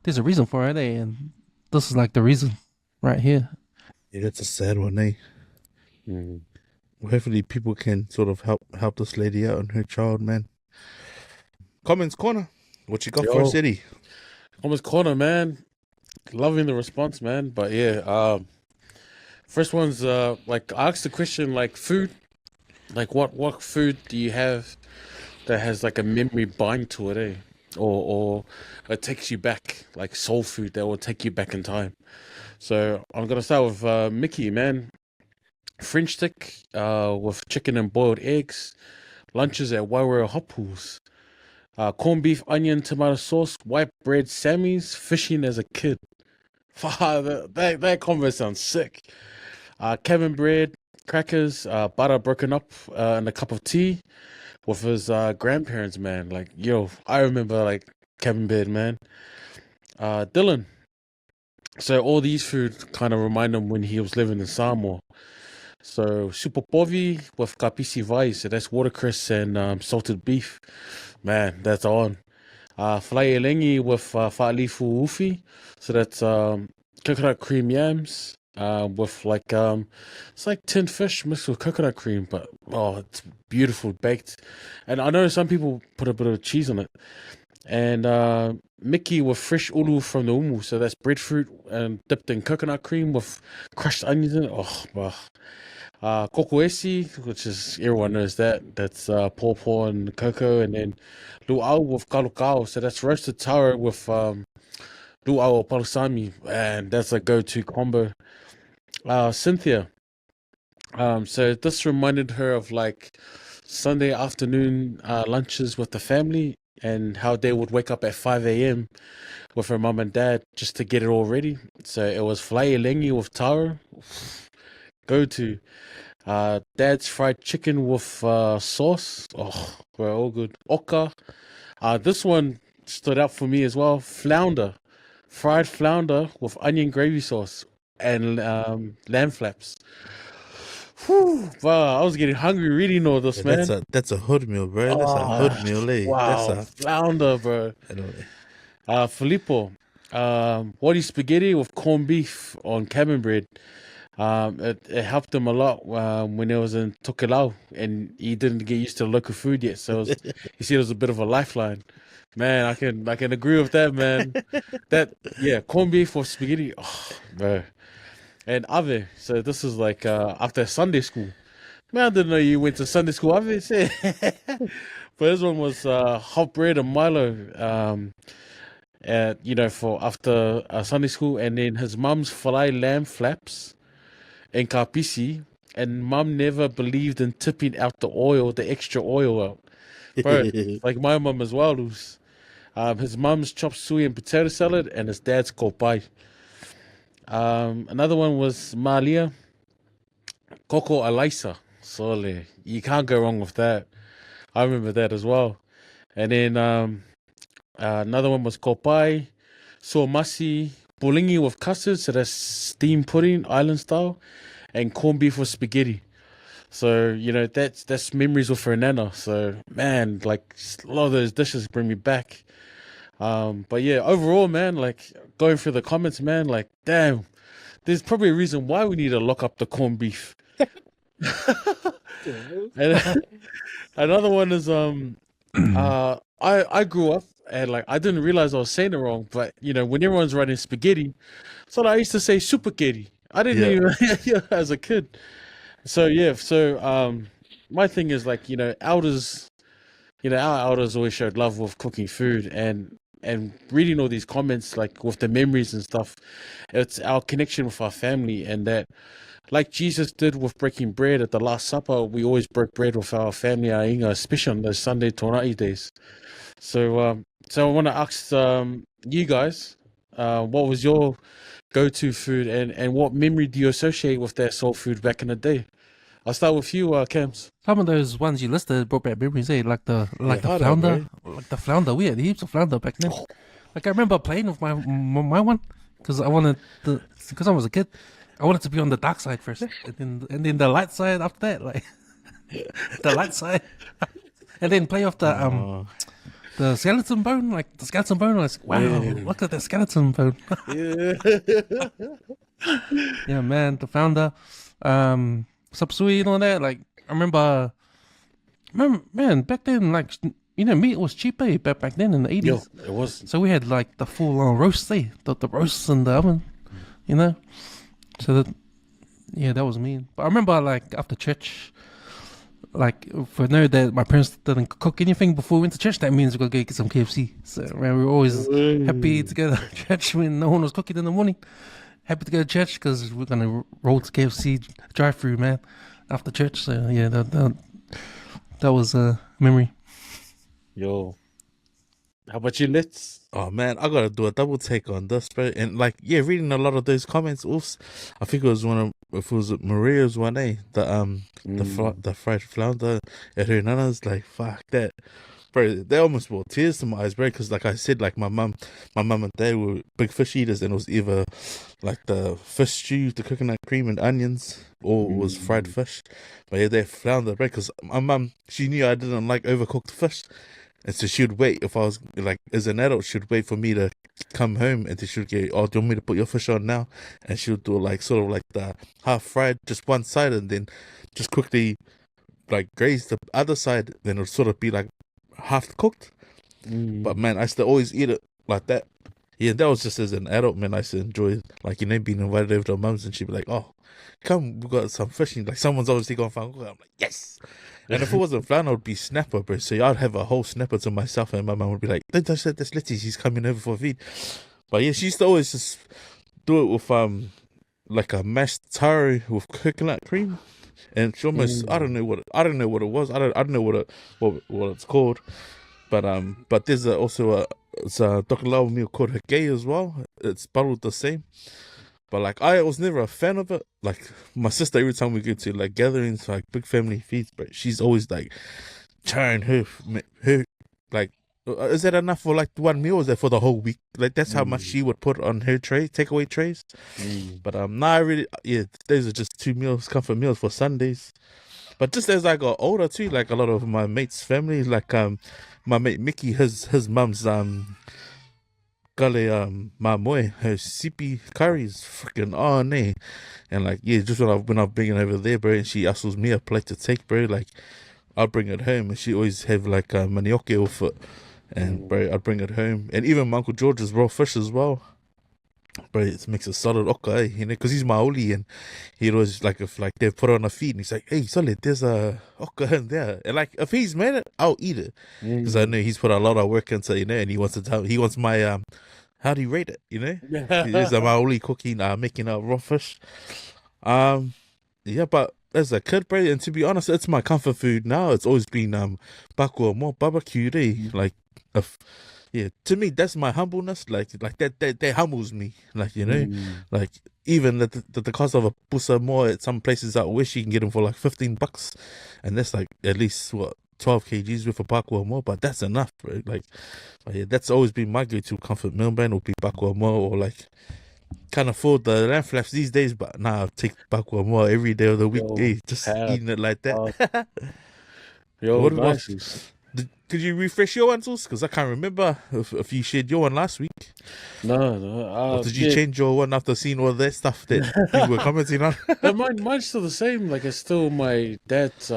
there's a reason for it, eh? And this is like the reason right here. Yeah, that's a sad one, eh? Hopefully people can sort of help this lady out and her child, man. Comments corner. What you got for us, Eddie? Comments corner, man. Loving the response, man. But yeah, first one's like I asked the question, like food. Like what food do you have that has like a memory bind to it, eh? Or it takes you back, like soul food that will take you back in time. So I'm gonna start with Mickey, man. French stick with chicken and boiled eggs, lunches at Wairua hot pools, corned beef, onion, tomato sauce, white bread, Sammy's, fishing as a kid. That combo sounds sick. Cabin bread, crackers, butter broken up in a cup of tea with his grandparents, man. Like, yo, I remember like cabin bread, man. Dylan. So all these food kind of remind him when he was living in Samoa. So super povi with kapisi vai, so that's watercress and salted beef. Man, that's on. Filet elengi with fa'alifu ufi, so that's coconut cream yams with like it's like tinned fish mixed with coconut cream, but oh, it's beautiful baked. And I know some people put a bit of cheese on it. And Mickey with fresh ulu from the umu, so that's breadfruit and dipped in coconut cream with crushed onions in it. Oh, wow. Kokoesi, which is everyone knows that. That's pawpaw and cocoa, and then luau with kalukau, so that's roasted taro with luau palusami, and that's a go-to combo. Cynthia, so this reminded her of like Sunday afternoon lunches with the family, and how they would wake up at 5 a.m. with her mum and dad just to get it all ready. So it was filet elengi with taro, go to. Dad's fried chicken with sauce. Oh, we're all good. Oka. This one stood out for me as well. Flounder. Fried flounder with onion gravy sauce and lamb flaps. Whew, wow, I was getting hungry reading all this, man. That's a hood meal, bro. That's a hood meal, eh? Wow, That's flounder, bro. I know. Filippo. Wadi spaghetti with corned beef on cabin bread. It helped him a lot when he was in Tokelau and he didn't get used to local food yet. So he said it was a bit of a lifeline. Man, I can agree with that, man. Corned beef with spaghetti. Oh, bro. And Ave, so this is like after Sunday school. Man, I didn't know you went to Sunday school, Ave. But this one was hot bread and Milo, for after Sunday school. And then his mum's filet lamb flaps and kapisi. And mum never believed in tipping out the extra oil out. Bro, like my mum as well. His mum's chop suey and potato salad, and his dad's kopai. Another one was Malia, Coco Alaisa, Sole. You can't go wrong with that. I remember that as well. And then another one was Kopai, Somasi, Bolingi with custard, so that's steamed pudding, island style, and corned beef with spaghetti. So, that's memories with Fernanda. So, man, like, a lot of those dishes bring me back. But yeah, overall, man, like, going through the comments, man, like, damn, there's probably a reason why we need to lock up the corned beef. And another one is, I grew up and, like, I didn't realize I was saying it wrong, but, when everyone's writing spaghetti, so I used to say supaghetti. I didn't even, as a kid. So, my thing is, like, elders, our elders always showed love with cooking food, and and reading all these comments, like with the memories and stuff, it's our connection with our family, and that, like Jesus did with breaking bread at the Last Supper, we always broke bread with our family, our inga, especially on those Sunday Tora'i days. So, so I want to ask you guys, what was your go-to food, and what memory do you associate with that soul food back in the day? I'll start with you, Cams. Some of those ones you listed brought back memories, like the hard flounder, bro. like the flounder. We had heaps of flounder back then. Like I remember playing with my one because I wanted because I was a kid. I wanted to be on the dark side first, and then the light side after that, like the light side, and then play off the skeleton bone, like the skeleton bone. I was like, wow, look at the skeleton bone. Yeah, man, the founder, subsui and all that. Like I remember, man, back then, like meat was cheap, back then in the 80s. Yo, it was. So we had like the full roast, the roasts in the oven, So that was me. But I remember like after church, like if I know that my parents didn't cook anything before we went to church, that means we're gonna get some KFC. So man, we were always happy to go to church when no one was cooking in the morning. Happy to go to church because we're gonna roll to KFC drive-through, man, after church. So yeah, that was a memory. Yo, how about you, Let's? Oh man, I gotta do a double take on this, bro. And like, yeah, reading a lot of those comments. Also, I think it was Maria's one, the fried flounder at her nana's. Like, fuck that, bro. They almost brought tears to my eyes, bro. Because like I said, like my mum and dad were big fish eaters, and it was either like the fish stew, the coconut cream and onions, or it was fried fish. But yeah, they flounder, bro. Because my mum, she knew I didn't like overcooked fish. And so she'd wait, if I was like, as an adult, she'd wait for me to come home, and then she'd get, oh, do you want me to put your fish on now? And she'll do like sort of like the half fried, just one side, and then just quickly like graze the other side. Then it'll sort of be like half cooked. But man, I used to always eat it like that. Yeah, that was just as an adult, man. I used to enjoy it, like, being invited over to mum's, and she'd be like, oh, come, we got some fishing. Like, someone's obviously gonna find. I'm like, yes. And if it wasn't flounder, it would be snapper, bro. So I'd have a whole snapper to myself, and my mum would be like, don't touch that, that's Letty, she's coming over for a feed. But yeah, she used to always just do it with like a mashed taro with coconut cream. And she almost I don't know what it was. I don't know what it's called. But there's also it's a tokalao meal called hake as well. It's bottled the same. But like, I was never a fan of it. Like, my sister, every time we go to like gatherings, like big family feasts, but she's always like trying her like, is that enough for like one meal? Or is that for the whole week? Like, that's how much she would put on her takeaway trays. But nah, those are just 2 meals, comfort meals for Sundays. But just as I got older too, like a lot of my mates' family, like my mate Mickey, his mum's Kale Mamoe, her sipi curry is freaking on, eh? And like, yeah, just when I'm bringing over there, bro, and she asks me a plate to take, bro, like, I'll bring it home, and she always have like manioke with it, and bro, I'd bring it home. And even my Uncle George's raw fish as well, bro, it makes a solid oka, because he's Maoli, and he'd always, like, if like they put on a feed, and he's like, hey, solid, there's a oka in there, and like, if he's made it, I'll eat it, because I know he's put a lot of work into it, and he wants my how do you rate it, He's a Maoli cooking, making a raw fish. Yeah, but as a kid, bro, and to be honest, it's my comfort food now. It's always been pakua more barbecue, like, yeah, to me, that's my humbleness. Like that humbles me. Like, like, even the cost of a pusa more at some places out west, you can get them for like $15, and that's like at least 12 kgs with a pakua more, but that's enough, bro. Like, yeah, that's always been my go-to comfort meal, man. Would be pakua more, or like, can't afford the lamb flaps these days, but now I'll take pakua more every day of the week. Just eating it like that. What nice. Could you refresh your ones, because I can't remember if you shared your one last week. No. Or did you change your one after seeing all that stuff that people were commenting on? Mine's still the same. Like, it's still my dad's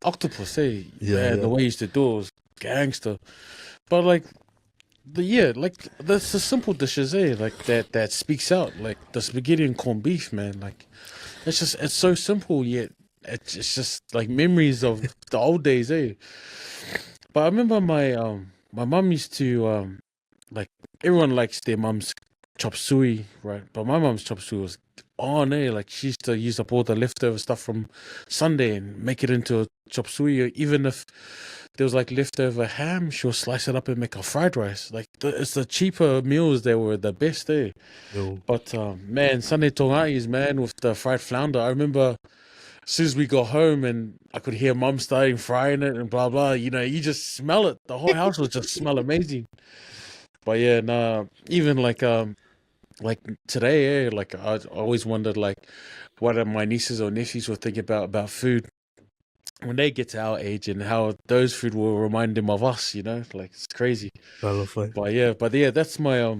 octopus, Yeah. The way he used to do it was gangster. But like, that's the simple dishes, like that speaks out, like the spaghetti and corned beef, man. Like, it's so simple, yet it's just like memories of the old days, But I remember my mum used to like everyone likes their mum's chop suey, right? But my mum's chop suey was on there. Like she used to use up all the leftover stuff from Sunday and make it into a chop suey. Or even if there was like leftover ham, she'll slice it up and make a fried rice. Like it's the cheaper meals that were the best there. Yo, But man, Sunday tongais, man, with the fried flounder. I remember as soon as we got home and I could hear mum starting frying it and blah blah. You know, you just smell it. The whole house would just smell amazing. But yeah, nah, even like today, like I always wondered like what my nieces or nephews will think about food when they get to our age and how those food will remind them of us, you know? Like it's crazy. I love it. But yeah, that's my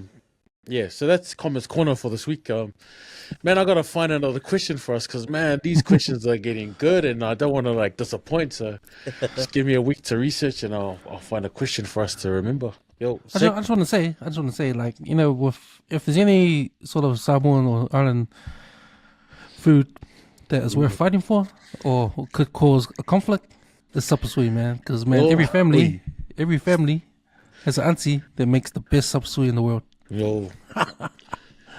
yeah, so that's Comments Corner for this week. Man, I gotta find another question for us because man, these questions are getting good and I don't want to like disappoint. So just give me a week to research and I'll find a question for us to remember. Yo, I just want to say, like, you know, if there's any sort of Samoan or island food that is worth fighting for or could cause a conflict, it's supper sui, man. Because man, Oh, every family has an auntie that makes the best supper sui in the world, yo,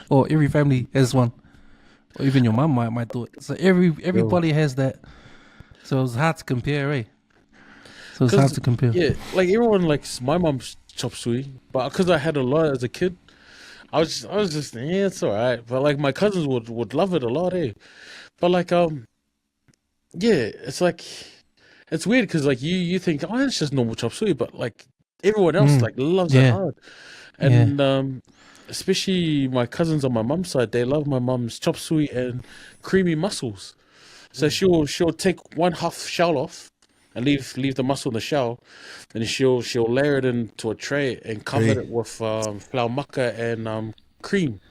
or every family has one, or even your mom might do it. So everybody has that. So it's hard to compare, eh? So it's hard to compare. Yeah, like everyone likes my mom's chop suey, but because I had a lot as a kid, I was just yeah, it's all right. But like my cousins would love it a lot, eh? But like yeah, it's like it's weird because like you think oh it's just normal chop suey, but like everyone else like loves it Yeah. hard, and especially my cousins on my mum's side, they love my mum's chop suey and creamy mussels. So she'll take one half shell off and leave the mussel in the shell, and she'll layer it into a tray and cover Hey. it with flour maca and cream.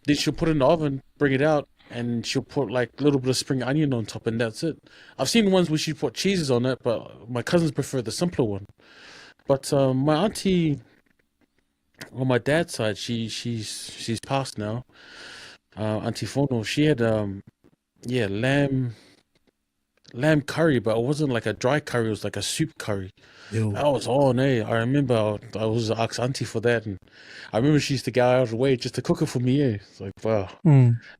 Then she'll put it in the oven, bring it out, and she'll put like a little bit of spring onion on top, and that's it. I've seen ones where she put cheeses on it, but my cousins prefer the simpler one. But my auntie on my dad's side, she's passed now. Auntie Fono, she had yeah, lamb curry, but it wasn't like a dry curry, it was like a soup curry. Yo, That was on, eh? I remember I was asked auntie for that, and I remember she used to go out of the way just to cook it for me, eh? It's like, wow,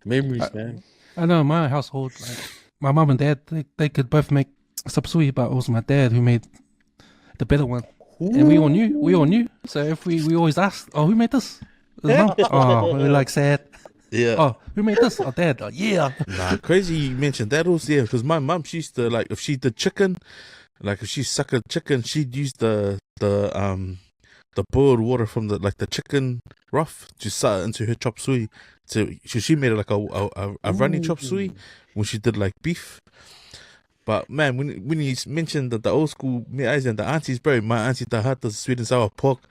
memories, man. I know in my household, like my mom and dad, they could both make supper sui, but it was my dad who made the better one. And we all knew. So if we always asked, oh, who made this? His mom? Oh, we're like sad. yeah. Oh, who made this? Oh, dad. Oh, yeah. Nah, crazy you mentioned that also, yeah, because my mum, she used to, like, if she did chicken, like, if she suckered chicken, she'd use the boiled water from the chicken rough to suck it into her chop suey. So she made it like a runny chop suey when she did, like, beef. But, man, when you mentioned the old school meat and the aunties, bro, my auntie Tahat does sweet and sour pork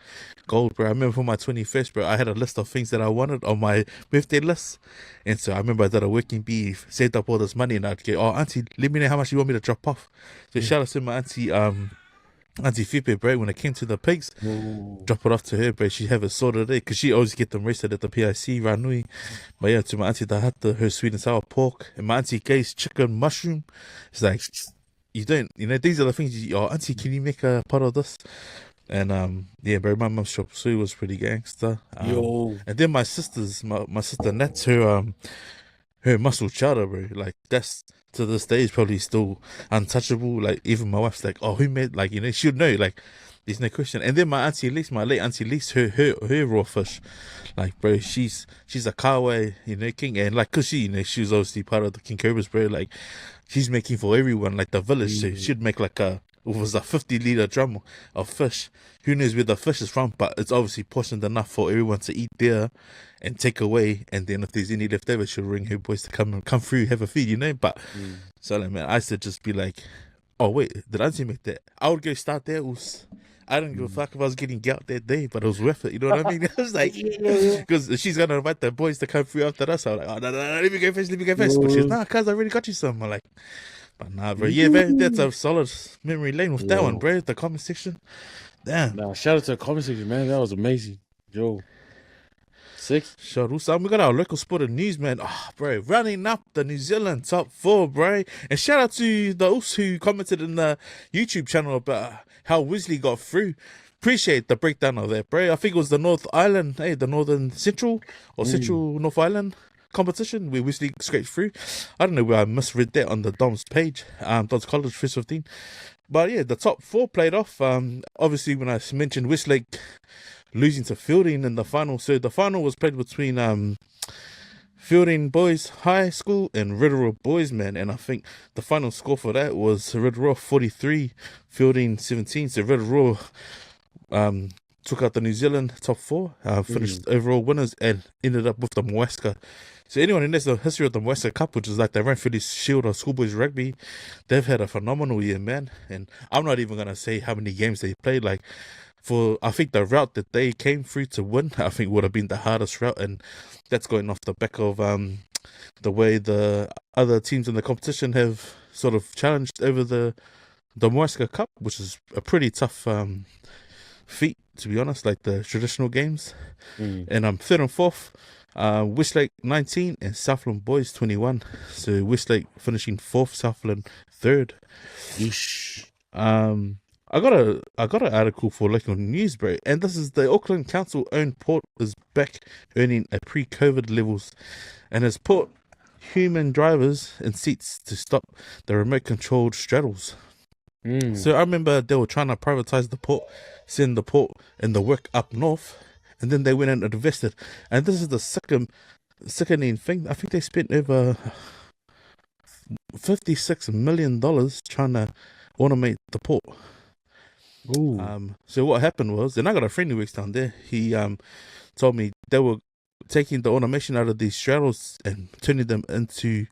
gold, bro. I remember for my 21st, bro, I had a list of things that I wanted on my birthday list. And so I remember I did a working bee, saved up all this money, and I'd go, oh, auntie, let me know how much you want me to drop off. So shout out to my auntie, Auntie Fia, bro, when it came to the pigs, drop it off to her, bro. She'd have it sorted there, because she always get them roasted at the PIC, Ranui. But yeah, to my auntie Tahata, her sweet and sour pork, and my auntie Gay's chicken mushroom. It's like, you don't, these are the things, oh, auntie, can you make a part of this? And yeah, bro, my mum's chop suey was pretty gangster. Yo. And then my sister's, my sister Nat's, her mussel chowder, bro. Like, that's, to this day, is probably still untouchable. Like, even my wife's like, oh, who made, like, she'll know, like, there's no question. And then my auntie Elise, my late auntie Elise, her raw fish, like, bro, she's a kawe, king, and like, cause she was obviously part of the King Cobras, bro. Like, she's making for everyone, like the village. So she'd make like it was a 50-liter drum of fish. Who knows where the fish is from, but it's obviously portioned enough for everyone to eat there and take away. And then if there's any left over, she'll ring her boys to come through, have a feed, But so like, man, I used to just be like, oh wait, did auntie make that? I would go start there. I didn't give a fuck if I was getting gout that day, but it was worth it. You know what I mean? I was like, because she's gonna invite the boys to come through after us. I was like, oh no, let me go first. But she's nah, cuz I already got you some. I'm like, but nah, bro. Yeah, man, that's a solid memory lane with that one, bro. The comment section. Damn. Nah, shout out to the comment section, man. That was amazing. Yo. Sick. Sure, we got our local sport of news, man. Oh, bro, running up the New Zealand top 4, bro. And shout out to those who commented in the YouTube channel about how Wesley got through. appreciate the breakdown of that, bro. I think it was the North Island, the Northern Central or Central North Island competition where Wesley scraped through. I don't know where I misread that on the Dom's page, Dom's College First 15. But yeah, the top 4 played off. Obviously, when I mentioned Westlake losing to Fielding in the final, so the final was played between Fielding Boys High School and Rotorua Boys, man. And I think the final score for that was Rotorua 43, Fielding 17. So Rotorua took out the New Zealand top 4, finished overall winners, and ended up with the Moeska. So anyone who knows the history of the Moeska Cup, which is like the Ranfurly Shield or Schoolboys Rugby, they've had a phenomenal year, man. And I'm not even going to say how many games they played. Like, I think the route that they came through to win, I think would have been the hardest route, and that's going off the back of the way the other teams in the competition have sort of challenged over the Moeska Cup, which is a pretty tough feat, to be honest, like the traditional games. And I'm 3rd and 4th, Westlake 19 and Southland Boys 21. So Westlake finishing 4th, Southland 3rd. Yeesh. I got an article for local news, bro, and this is the Auckland Council owned port is back earning a pre-COVID levels, and has put human drivers in seats to stop the remote controlled straddles. So I remember they were trying to privatize the port, send the port and the work up north, and then they went and invested. And this is the sickening thing. I think they spent over $56 million trying to automate the port. So what happened was, and I got a friend who works down there. He told me they were taking the automation out of these straddles and turning them into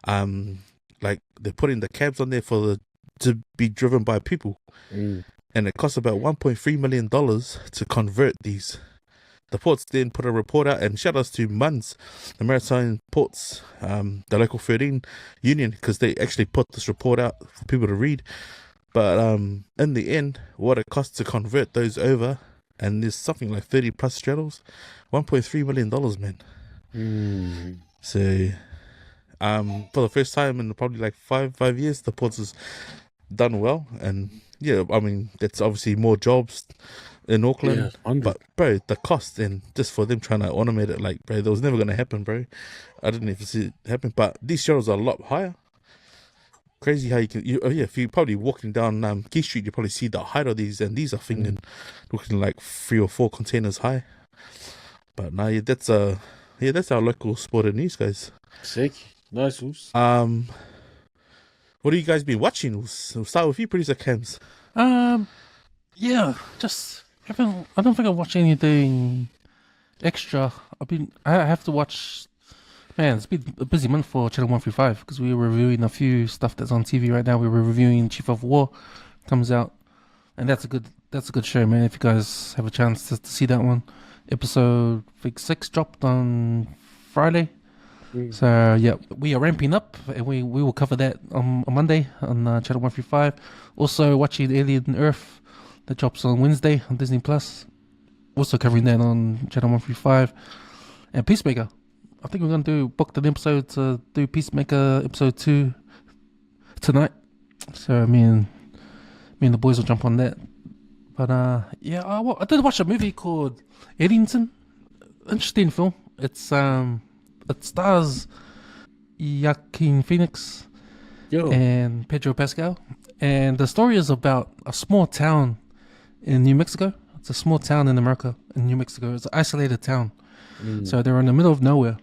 like they're putting the cabs on there to be driven by people, and it costs about $1.3 million to convert these. The ports then put a report out, and shout outs to MUNS, the Maritime Ports, the local 13 union, because they actually put this report out for people to read. But in the end, what it costs to convert those over, and there's something like 30 plus straddles, $1.3 million, man. So for the first time in probably like five years, the ports has done well. And yeah, I mean, that's obviously more jobs in Auckland. Yeah, but bro, the cost, and just for them trying to automate it, like, bro, that was never going to happen, bro. I didn't even see it happen. But these straddles are a lot higher. Crazy how if you're probably walking down Key Street, you probably see the height of these, and these are looking like 3 or 4 containers high. But now, that's our local sport and news, guys. Sick. Nice. What have you guys been watching? We'll start with you, producer Cams. Yeah, just I don't think I've watched anything extra. I have to watch. Man, it's been a busy month for Channel 135 because we were reviewing a few stuff that's on TV right now. We were reviewing Chief of War, comes out, and that's a good show, man. If you guys have a chance to see that one, episode 6 dropped on Friday. So yeah, we are ramping up, and we will cover that on Monday on Channel 135. Also watching Alien Earth that drops on Wednesday on Disney Plus. Also covering that on Channel 135, and Peacemaker. I think we're going to book an episode to do Peacemaker episode 2 tonight. So me and the boys will jump on that. But yeah, I did watch a movie called Eddington. Interesting film. It stars Joaquin Phoenix and Pedro Pascal. And the story is about a small town in New Mexico. It's a small town in America, in New Mexico. It's an isolated town. So they're in the middle of nowhere.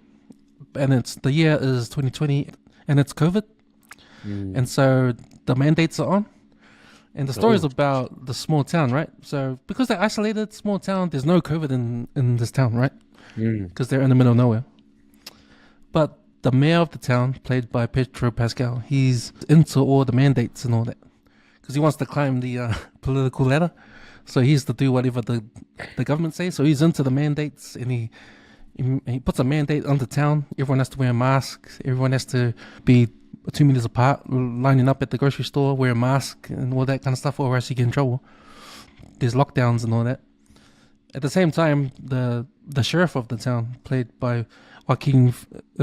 And the year is 2020, and it's COVID. And so the mandates are on. And the story is about the small town, right? So because they're isolated, small town, there's no COVID in this town, right? Because they're in the middle of nowhere. But the mayor of the town, played by Pedro Pascal, he's into all the mandates and all that. Because he wants to climb the political ladder. So he's to do whatever the government says. So he's into the mandates, and he puts a mandate on the town. Everyone has to wear a mask. Everyone has to be 2 meters apart, lining up at the grocery store, wear a mask and all that kind of stuff, or else you get in trouble. There's lockdowns and all that. At the same time, the sheriff of the town, played by Joaquin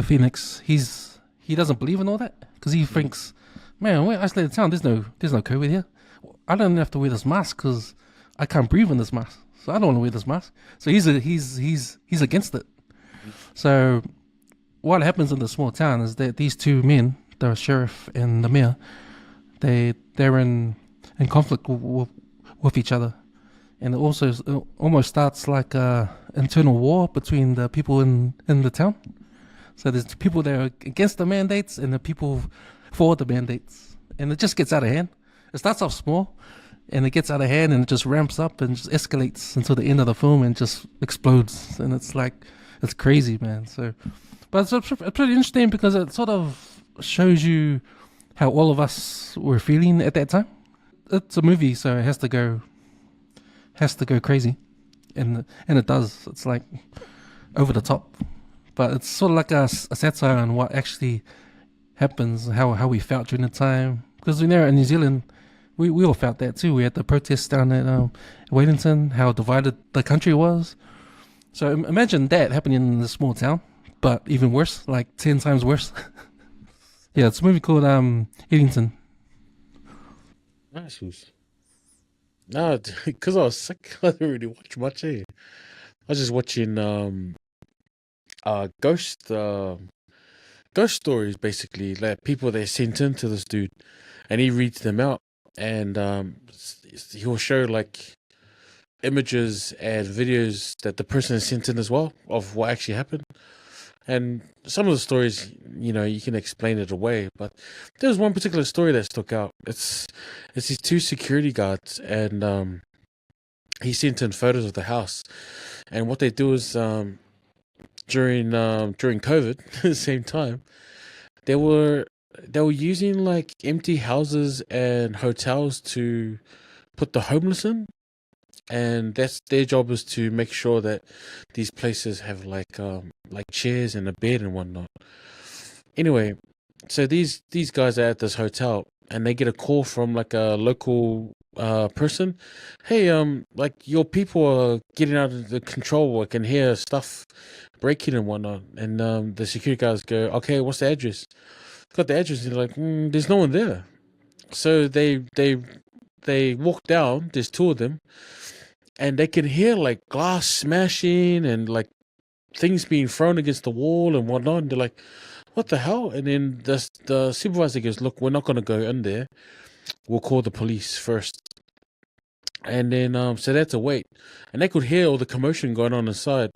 Phoenix, he doesn't believe in all that because he thinks, man, we're isolated town. There's no COVID here. I don't have to wear this mask because I can't breathe in this mask, so I don't want to wear this mask. So he's against it. So what happens in the small town is that these two men, the sheriff and the mayor, they're in conflict with each other, and it almost starts like a internal war between the people in the town. So there's people that are against the mandates and the people for the mandates, and it just gets out of hand. It starts off small, and it gets out of hand, and it just ramps up and just escalates until the end of the film and just explodes. And it's crazy, man. So, but it's pretty interesting because it sort of shows you how all of us were feeling at that time. It's a movie, so it has to go crazy, and it does. It's like over the top. But it's sort of like a satire on what actually happens, how we felt during the time. Because we know in New Zealand, we all felt that too. We had the protests down at Wellington, how divided the country was. So imagine that happening in a small town, but even worse, like 10 times worse. Yeah, it's a movie called Eddington. Nice. No, because I was sick, I didn't really watch much. I was just watching ghost stories, basically, like people they sent in to this dude, and he reads them out, and he'll show like images and videos that the person has sent in as well of what actually happened. And some of the stories, you know, you can explain it away, but there was one particular story that stuck out. It's these two security guards, and he sent in photos of the house, and what they do is during COVID, at the same time, they were using like empty houses and hotels to put the homeless in, and that's their job, is to make sure that these places have like chairs and a bed and whatnot. Anyway, so these guys are at this hotel, and they get a call from like a local person. Hey, like your people are getting out of the control. I can hear stuff breaking and whatnot. And the security guys go, okay, what's the address? Got the address, and they're like, there's no one there. So they walk down. There's two of them, and they can hear like glass smashing and like things being thrown against the wall and whatnot. And they're like, what the hell? And then the supervisor goes, look, we're not going to go in there. We'll call the police first. And then so they had to wait, and they could hear all the commotion going on inside.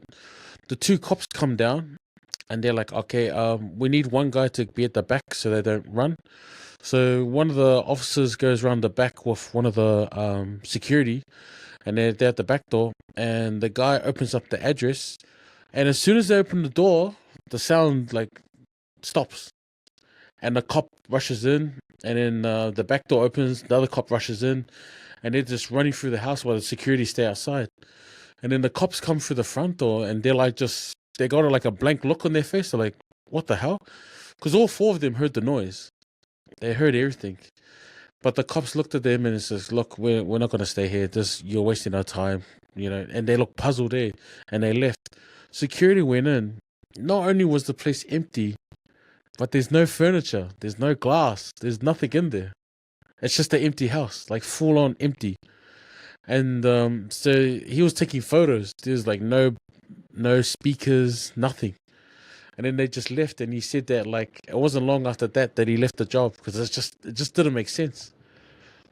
The two cops come down, and they're like, okay, we need one guy to be at the back so they don't run. So one of the officers goes around the back with one of the security, and they're at the back door, and the guy opens up the address, and as soon as they open the door, the sound like stops, and the cop rushes in, and then the back door opens, the other cop rushes in, and they're just running through the house while the security stay outside. And then the cops come through the front door, and they're like, they got like a blank look on their face. They're like, what the hell? Because all four of them heard the noise. They heard everything. But the cops looked at them and it says, look, we're not going to stay here. You're wasting our time, you know. And they looked puzzled there, and they left. Security went in. Not only was the place empty, but there's no furniture, there's no glass, there's nothing in there. It's just an empty house, like full on empty. And so he was taking photos. There's like no speakers, nothing. And then they just left, and he said that like it wasn't long after that he left the job, because it just didn't make sense.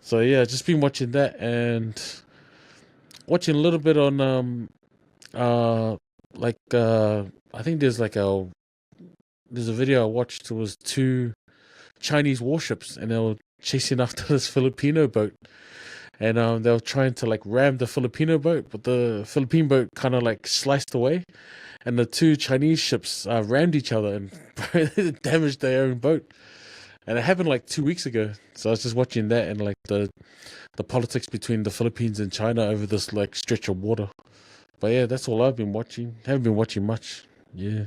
So yeah, just been watching that, and watching a little bit on I think there's a video I watched. It was two Chinese warships, and they were chasing after this Filipino boat, and they were trying to like ram the Filipino boat, but the Philippine boat kind of like sliced away, and the two Chinese ships rammed each other and damaged their own boat. And it happened like 2 weeks ago. So I was just watching that, and like the politics between the Philippines and China over this like stretch of water. But yeah, that's all I've been watching. Haven't been watching much. Yeah.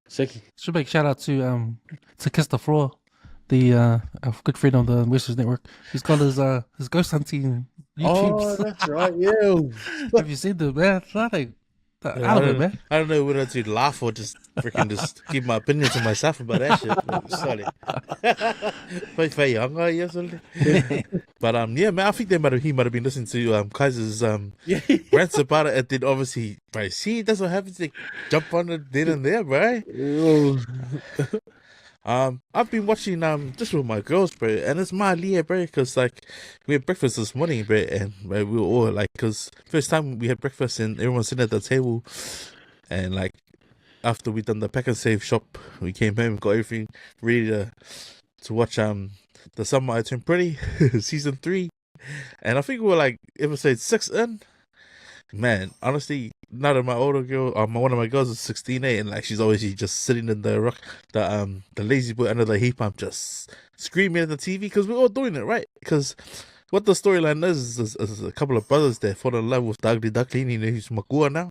Seki. Should make shout out to Kiss the Floor, the a good friend on the WesWes Network. He's got his ghost hunting YouTube. Oh, that's right. Yeah. Have you seen the man? Out of it, man. I don't know whether to laugh or just freaking just keep my opinion to myself about that shit. Sorry. Very young, yes. But yeah, man, I think he might have been listening to Kaiser's rants about it, and then obviously, bro, see, that's what happens. They jump on it then and there, bro. I've been watching just with my girls, bro, and it's my Leah, bro, because like we had breakfast this morning, bro, and bro, we were all like, because first time we had breakfast and everyone sitting at the table, and like after we done the pack and save shop, we came home, got everything ready to watch the Summer I Turned Pretty season 3, and I think we were like episode 6 in. Man, honestly, now that my older girl, one of my girls is 16, and like she's always just sitting in the lazy boy under the heat pump, just screaming at the TV because we're all doing it, right? Because what the storyline is a couple of brothers that fall in love with the ugly duckling, you know, who's Makua now.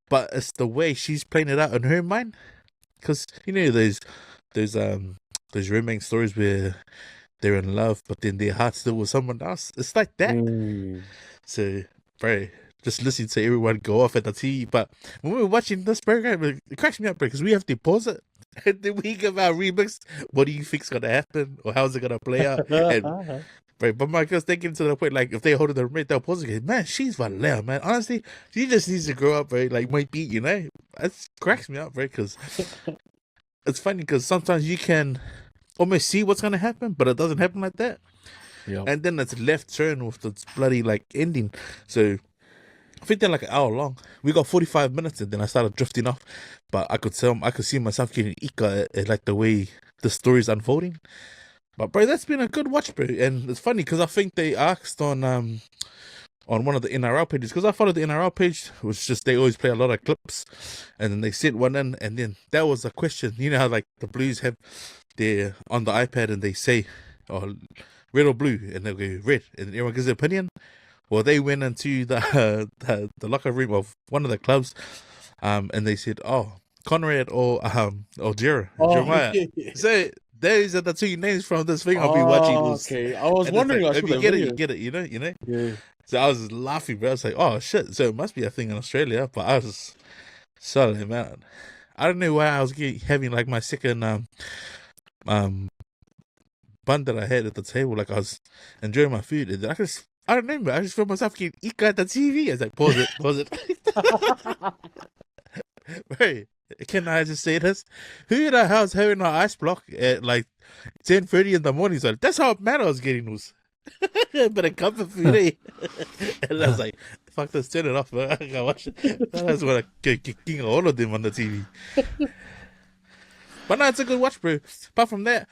But it's the way she's playing it out in her mind, because you know those romance stories where they're in love, but then their heart's still with someone else. It's like that. So, bro, just listening to everyone go off at the TV. But when we were watching this program, it cracks me up, bro, because we have to pause it. And then we give our remix. What do you think's going to happen? Or how's it going to play out? And, bro, but my girls, they get to the point, like, if they hold the remote, they'll pause it. Man, she's Valea, man. Honestly, she just needs to grow up, bro. Like, might be, you know? That cracks me up, bro, because it's funny, because sometimes you can almost see what's going to happen, but it doesn't happen like that. Yep. And then it's left turn with this bloody, like, ending. So I think they're like an hour long. We got 45 minutes and then I started drifting off. But I could see myself getting ika at like the way the story's unfolding. But bro, that's been a good watch, bro. And it's funny because I think they asked on one of the NRL pages, because I followed the NRL page, which just they always play a lot of clips, and then they sent one in, and then that was a question. You know how like the Blues have their on the iPad and they say, oh, red or blue, and they'll go red, and everyone gives their opinion. Well, they went into the locker room of one of the clubs, and they said, "Oh, Conrad or Jeremiah." So those are the two names from this thing I'll be watching. Okay, I was wondering. Like, if you get it, you know. Yeah. So I was laughing, bro. I was like, "Oh shit!" So it must be a thing in Australia. But I was sorry, man. I don't know why I was having like my second bun that I had at the table. Like I was enjoying my food, and I don't know, I just felt myself getting ika at the TV. I was like, pause it. Right. Can I just say this? Who the hell's having an ice block at like 10:30 in the morning? So that's how mad I was getting was. But a cup of food, eh? And I was like, fuck this, turn it off, man. I gotta watch it. I just want to king all of them on the TV. But no, it's a good watch, bro. Apart from that,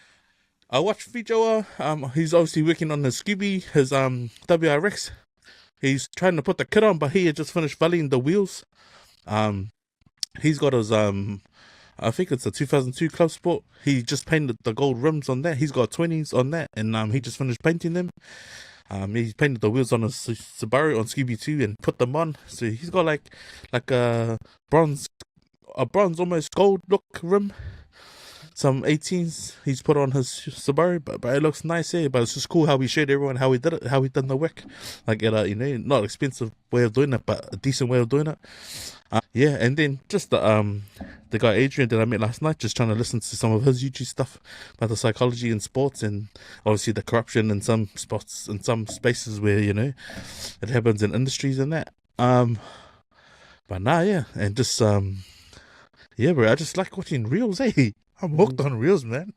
I watched Sheduer. He's obviously working on his Scooby, his WRX. He's trying to put the kit on, but he had just finished valeting the wheels. He's got his I think it's a 2002 Club Sport. He just painted the gold rims on that. He's got 20s on that, and he just finished painting them. He's painted the wheels on his Subaru on Scooby 2 and put them on. So he's got like a bronze almost gold look rim. Some 18s he's put on his Subaru, but it looks nice here. But it's just cool how he showed everyone how he did it, how he done the work, like at a not expensive way of doing it, but a decent way of doing it. Yeah, and then just the guy Adrian that I met last night, just trying to listen to some of his YouTube stuff about the psychology in sports and obviously the corruption in some spots, in some spaces where it happens in industries and that. But nah, yeah, and just yeah, bro, I just like watching reels, eh? I'm hooked on reels, man.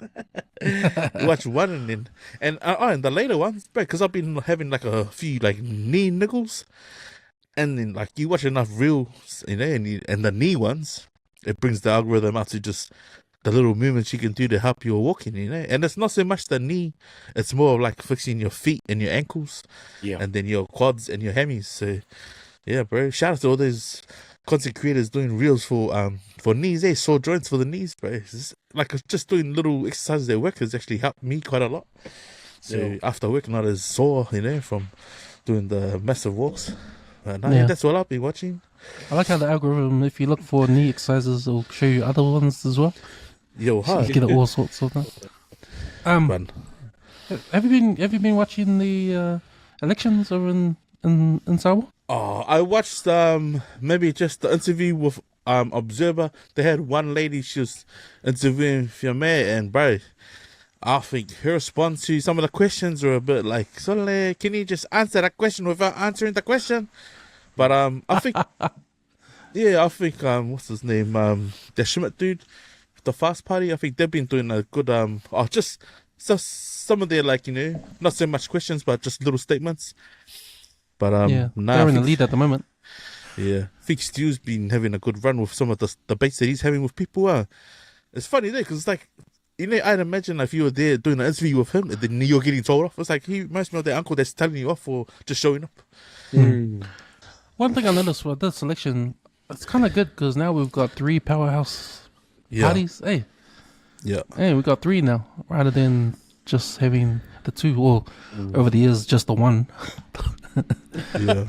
Watch one and the later ones, bro, because I've been having like a few like knee niggles, and then like you watch enough reels, and the knee ones, it brings the algorithm out to just the little movements you can do to help you walking, and it's not so much the knee, it's more of like fixing your feet and your ankles, and then your quads and your hammies. So yeah, bro, shout out to all those content creators doing reels for knees, sore joints for the knees, bro. It's like just doing little exercises at work has actually helped me quite a lot. So after work, not as sore, from doing the massive walks. But that's all I've been watching. I like how the algorithm, if you look for knee exercises, it'll show you other ones as well. Yo, so you get all sorts of them. Have you been watching the elections over in Samoa? Oh, I watched maybe just the interview with Observer. They had one lady, she was interviewing Fia, and bro, I think her response to some of the questions were a bit like, Sole, can you just answer that question without answering the question? But I think what's his name? The Schmidt dude, the Fast Party, I think they've been doing a good just some of their, like, not so much questions but just little statements. But Yeah, nah, they're I in the think, lead at the moment. yeah, I think Stu's been having a good run with some of the debates that he's having with people. It's funny there because it's like, I'd imagine if you were there doing an interview with him and then you're getting told off. It's like he reminds me of their uncle that's telling you off for just showing up. One thing I noticed with this selection, it's kind of good because now we've got 3 powerhouse Yeah, parties. yeah, Hey, we got 3 now rather than just having the 2. Or over the years, just the 1, yeah. the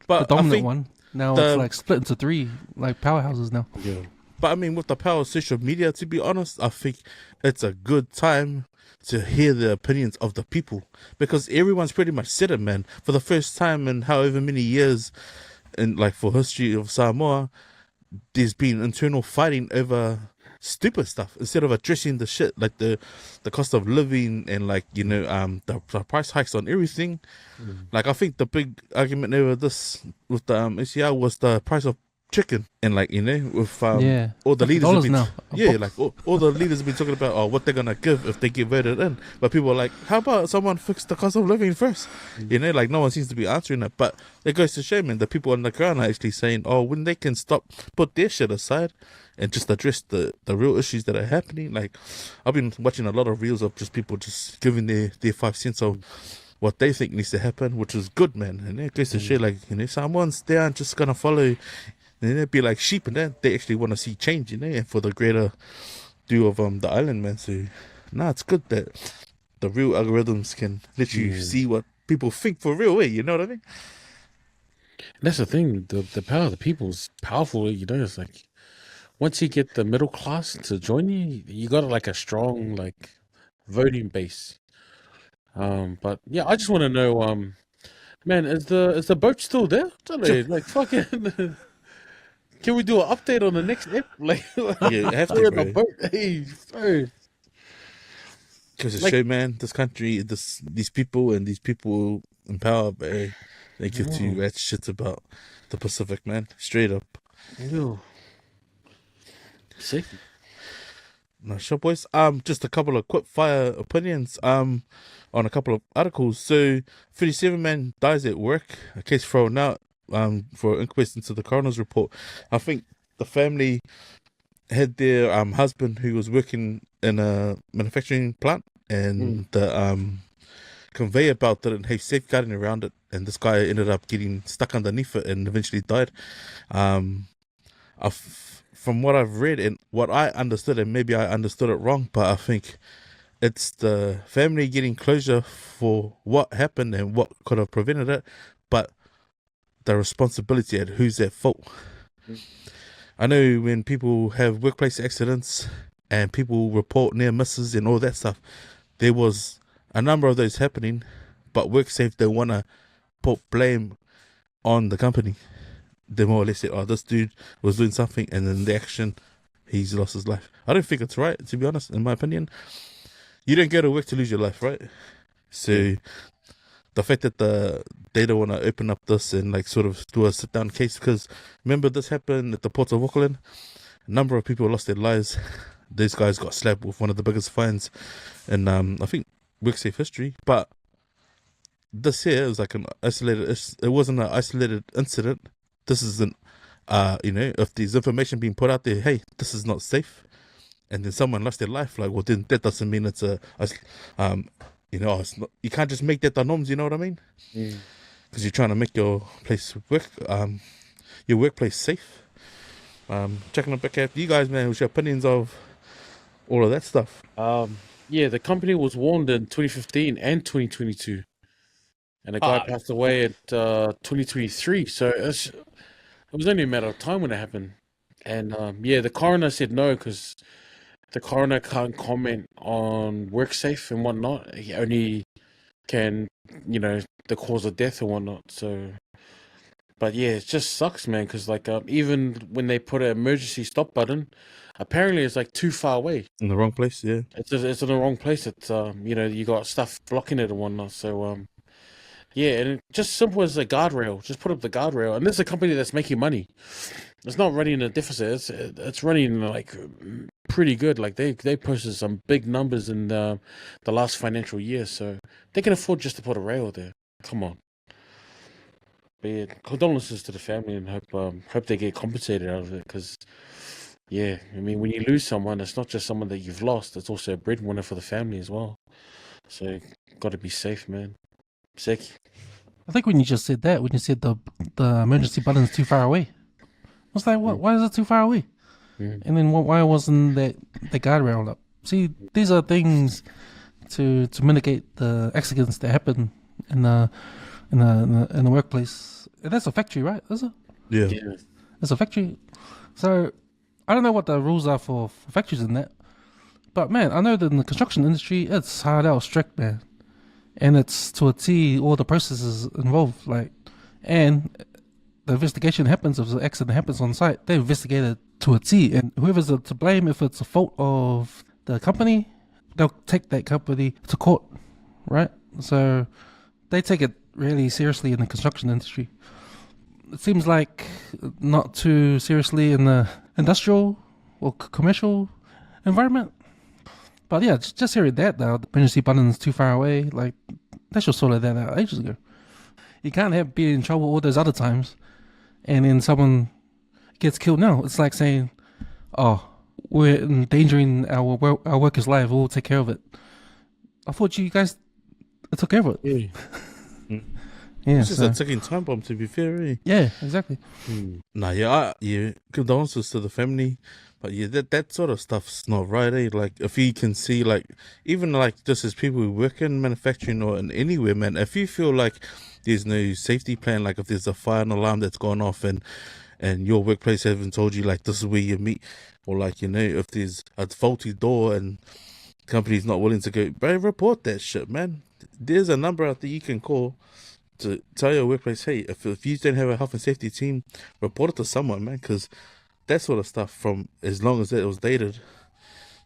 But I dominant think, one. Now the- it's like split into 3, like powerhouses now. Yeah. but I mean, with the power of social media, to be honest, I think it's a good time to hear the opinions of the people because everyone's pretty much said it, man. For the first time in however many years, in like for history of Samoa, there's been internal fighting over stupid stuff instead of addressing the shit like the cost of living and like the price hikes on everything. Like I think the big argument over this with the ACR was the price of chicken and like with Yeah, all the leaders have $50 been now. a yeah box. like all the leaders have been talking about what they're gonna give if they get voted in, but people are like, how about someone fix the cost of living first? Like no one seems to be answering it. But it goes to show, man, the people on the ground are actually saying, oh, when they can put their shit aside and just address the real issues that are happening. Like I've been watching a lot of reels of just people just giving their 5 cents of what they think needs to happen, which is good, man. And it goes to show, like, Samoans, they aren't just gonna follow, they'd be like sheep, and they actually want to see change, and for the greater do of the island, man. So it's good that the real algorithms can let you see what people think for real, you know what I mean? That's the thing. The power of the people is powerful. It's like once you get the middle class to join you, you got like a strong like voting base. But yeah, I just want to know, man, is the boat still there? Like fucking. Can we do an update on the next ep? Like, Yeah, you have to, we're in bro. the boat. Hey, bro. Because Like- show, man, this country, these people and these people in power, bro, they give two rats shit about the Pacific, man. Straight up. Ew. Sick. No, sure, boys. Just a couple of quick fire opinions. On a couple of articles. So, 37 man dies at work. A case thrown out. For inquest into the coroner's report. I think the family had their husband who was working in a manufacturing plant, and the conveyor belt didn't have safeguarding around it, and this guy ended up getting stuck underneath it and eventually died. From what I've read and what I understood, and maybe I understood it wrong, but I think it's the family getting closure for what happened and what could have prevented it, but the responsibility at who's at fault. I know when people have workplace accidents and people report near misses and all that stuff, there was a number of those happening, but WorkSafe, they want to put blame on the company. They more or less say, oh, this dude was doing something, and then the action, he's lost his life. I don't think it's right, to be honest, in my opinion. You don't go to work to lose your life, right? So the fact that they don't want to open up this and like sort of do a sit down case, because remember this happened at the port of Auckland, a number of people lost their lives. These guys got slapped with one of the biggest fines in I think WorkSafe history. But this here was like an isolated, it wasn't an isolated incident. This isn't if there's information being put out there, hey, this is not safe, and then someone lost their life, like, well, then that doesn't mean it's it's not, you can't just make that the norms, you know what I mean? Because you're trying to make your workplace safe. Checking it back at you guys, man. What's your opinions of all of that stuff? Yeah, the company was warned in 2015 and 2022, and the guy passed away at 2023. So it was only a matter of time when it happened. And the coroner said no, because the coroner can't comment on WorkSafe and whatnot. He only can, the cause of death and whatnot. So But yeah, it just sucks, man. Because like even when they put an emergency stop button, apparently it's like too far away. In the wrong place, yeah. It's in the wrong place. It's you got stuff blocking it and whatnot. So yeah, and just simple as a guardrail. Just put up the guardrail, and this is a company that's making money. It's not running a deficit. It's running like pretty good. Like they posted some big numbers in the last financial year, so they can afford just to put a rail there. Come on. But yeah, condolences to the family, and hope they get compensated out of it. Because yeah, I mean, when you lose someone, it's not just someone that you've lost. It's also a breadwinner for the family as well. So got to be safe, man. Sick. I think when you just said that, when you said the emergency button's too far away, I was like, what? Why is it too far away? Mm. And then why wasn't the guardrail up? See, these are things to mitigate the accidents that happen in the workplace. And that's a factory, right? Is it? Yeah. Yeah. It's a factory. So I don't know what the rules are for factories in that. But man, I know that in the construction industry, it's hard out strict, man. And it's to a T all the processes involved. And the investigation happens, if the accident happens on site, they investigate it to a T. And whoever's to blame, if it's a fault of the company, they'll take that company to court, right? So they take it really seriously in the construction industry. It seems like not too seriously in the industrial or commercial environment. But yeah, just hearing that though, the emergency button's too far away, like they should sort that out ages ago. You can't be in trouble all those other times and then someone gets killed now. It's like saying, oh, we're endangering our workers' lives, we'll take care of it. I thought you guys took care of it. Yeah. Yeah, It's just a ticking time bomb, to be fair, eh? yeah, exactly. Nah, yeah, condolences to the family. But yeah, that sort of stuff's not right, eh? Like, if you can see, like, even like just as people who work in manufacturing or in anywhere, man, if you feel like there's no safety plan, like if there's a fire alarm that's gone off and your workplace haven't told you, like, this is where you meet, or like, if there's a faulty door and company's not willing to go, bro, report that shit, man. There's a number out there you can call to tell your workplace, hey, if you don't have a health and safety team, report it to someone, man, because that sort of stuff, from as long as it was dated,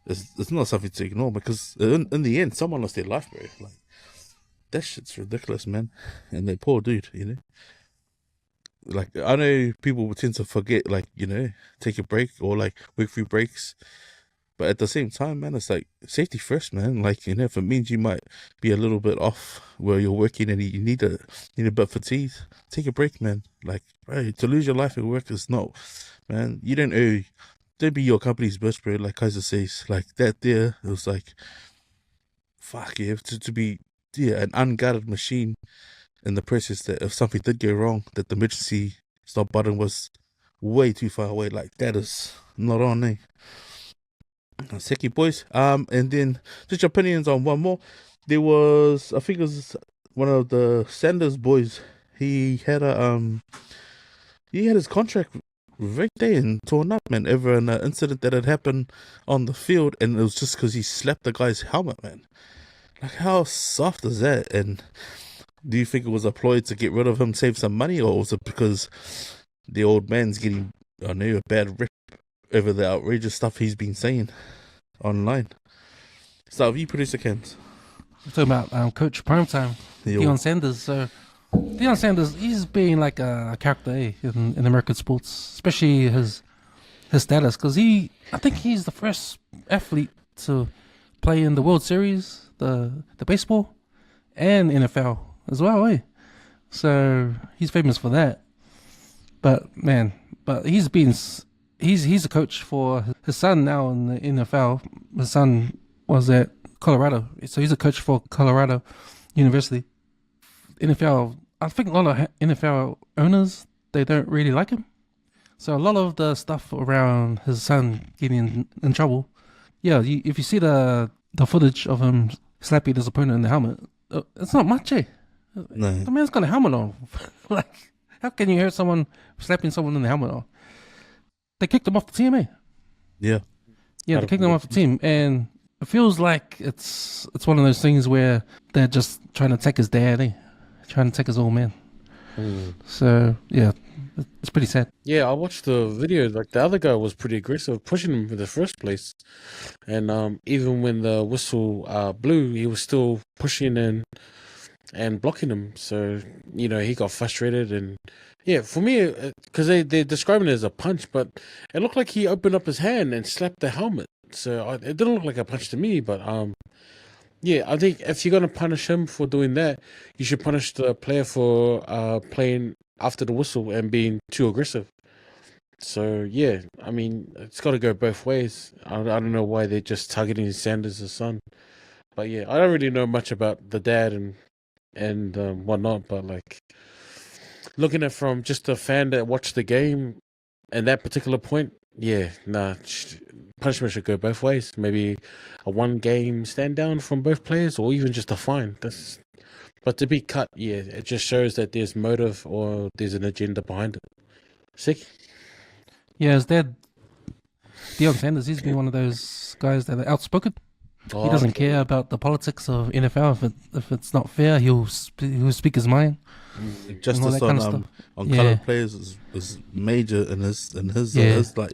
it's not something to ignore, because in the end, someone lost their life, bro. Like, that shit's ridiculous, man. And that poor dude, Like, I know people would tend to forget, like, take a break or like work through breaks. But at the same time, man, it's like safety first, man. Like, if it means you might be a little bit off where you're working and you need a bit fatigued, take a break, man. Like, bro, to lose your life at work is not, man. You don't be your company's best, bro. Like Kaiser says, like that there, it was like, fuck yeah, to be an unguarded machine in the process that if something did go wrong, that the emergency stop button was way too far away. Like, that is not on, eh? Seki boys. And then just your opinions on one more. There was, I think it was one of the Sanders boys. He had his contract rigged and torn up, man, over an incident that had happened on the field, and it was just because he slapped the guy's helmet, man. Like, how soft is that? And do you think it was a ploy to get rid of him, save some money, or was it because the old man's getting, a bad rep over the outrageous stuff he's been saying online? So, you producer Kent. We're talking about Coach Primetime, Deion Sanders. So Deion Sanders, he's being like a character in American sports, especially his status, because I think he's the first athlete to play in the World Series, the baseball, and NFL as well, eh? So he's famous for that. But he's a coach for his son now in the NFL. His son was at Colorado, so he's a coach for Colorado University. NFL, I think a lot of NFL owners, they don't really like him. So a lot of the stuff around his son getting in trouble, if you see the footage of him slapping his opponent in the helmet, it's not much, eh? No. The man's got a helmet on. Like, how can you hear someone slapping someone in the helmet on? They kicked him off the team, eh? Yeah. Yeah, they kicked him off the team, and it feels like it's one of those things where they're just trying to take his dad, eh? Trying to take his old man. So yeah, it's pretty sad. Yeah, I watched the video. Like the other guy was pretty aggressive, pushing him in the first place, and even when the whistle blew, he was still pushing and blocking him. So he got frustrated, and yeah, for me, because they're describing it as a punch, but it looked like he opened up his hand and slapped the helmet. So it didn't look like a punch to me, but yeah, I think if you're gonna punish him for doing that, you should punish the player for playing after the whistle and being too aggressive. So yeah, I mean, it's got to go both ways. I don't know why they're just targeting Sanders' son, but yeah, I don't really know much about the dad and whatnot. But like looking at from just a fan that watched the game and that particular point, yeah, nah, punishment should go both ways. Maybe a 1-game stand down from both players, or even just a fine. But to be cut, yeah, it just shows that there's motive or there's an agenda behind it. Sick. Yeah, his dad, Deion Sanders, he's been one of those guys that are outspoken. He doesn't care about the politics of NFL. If it's not fair, he'll speak his mind. Justice on colored players is major in his like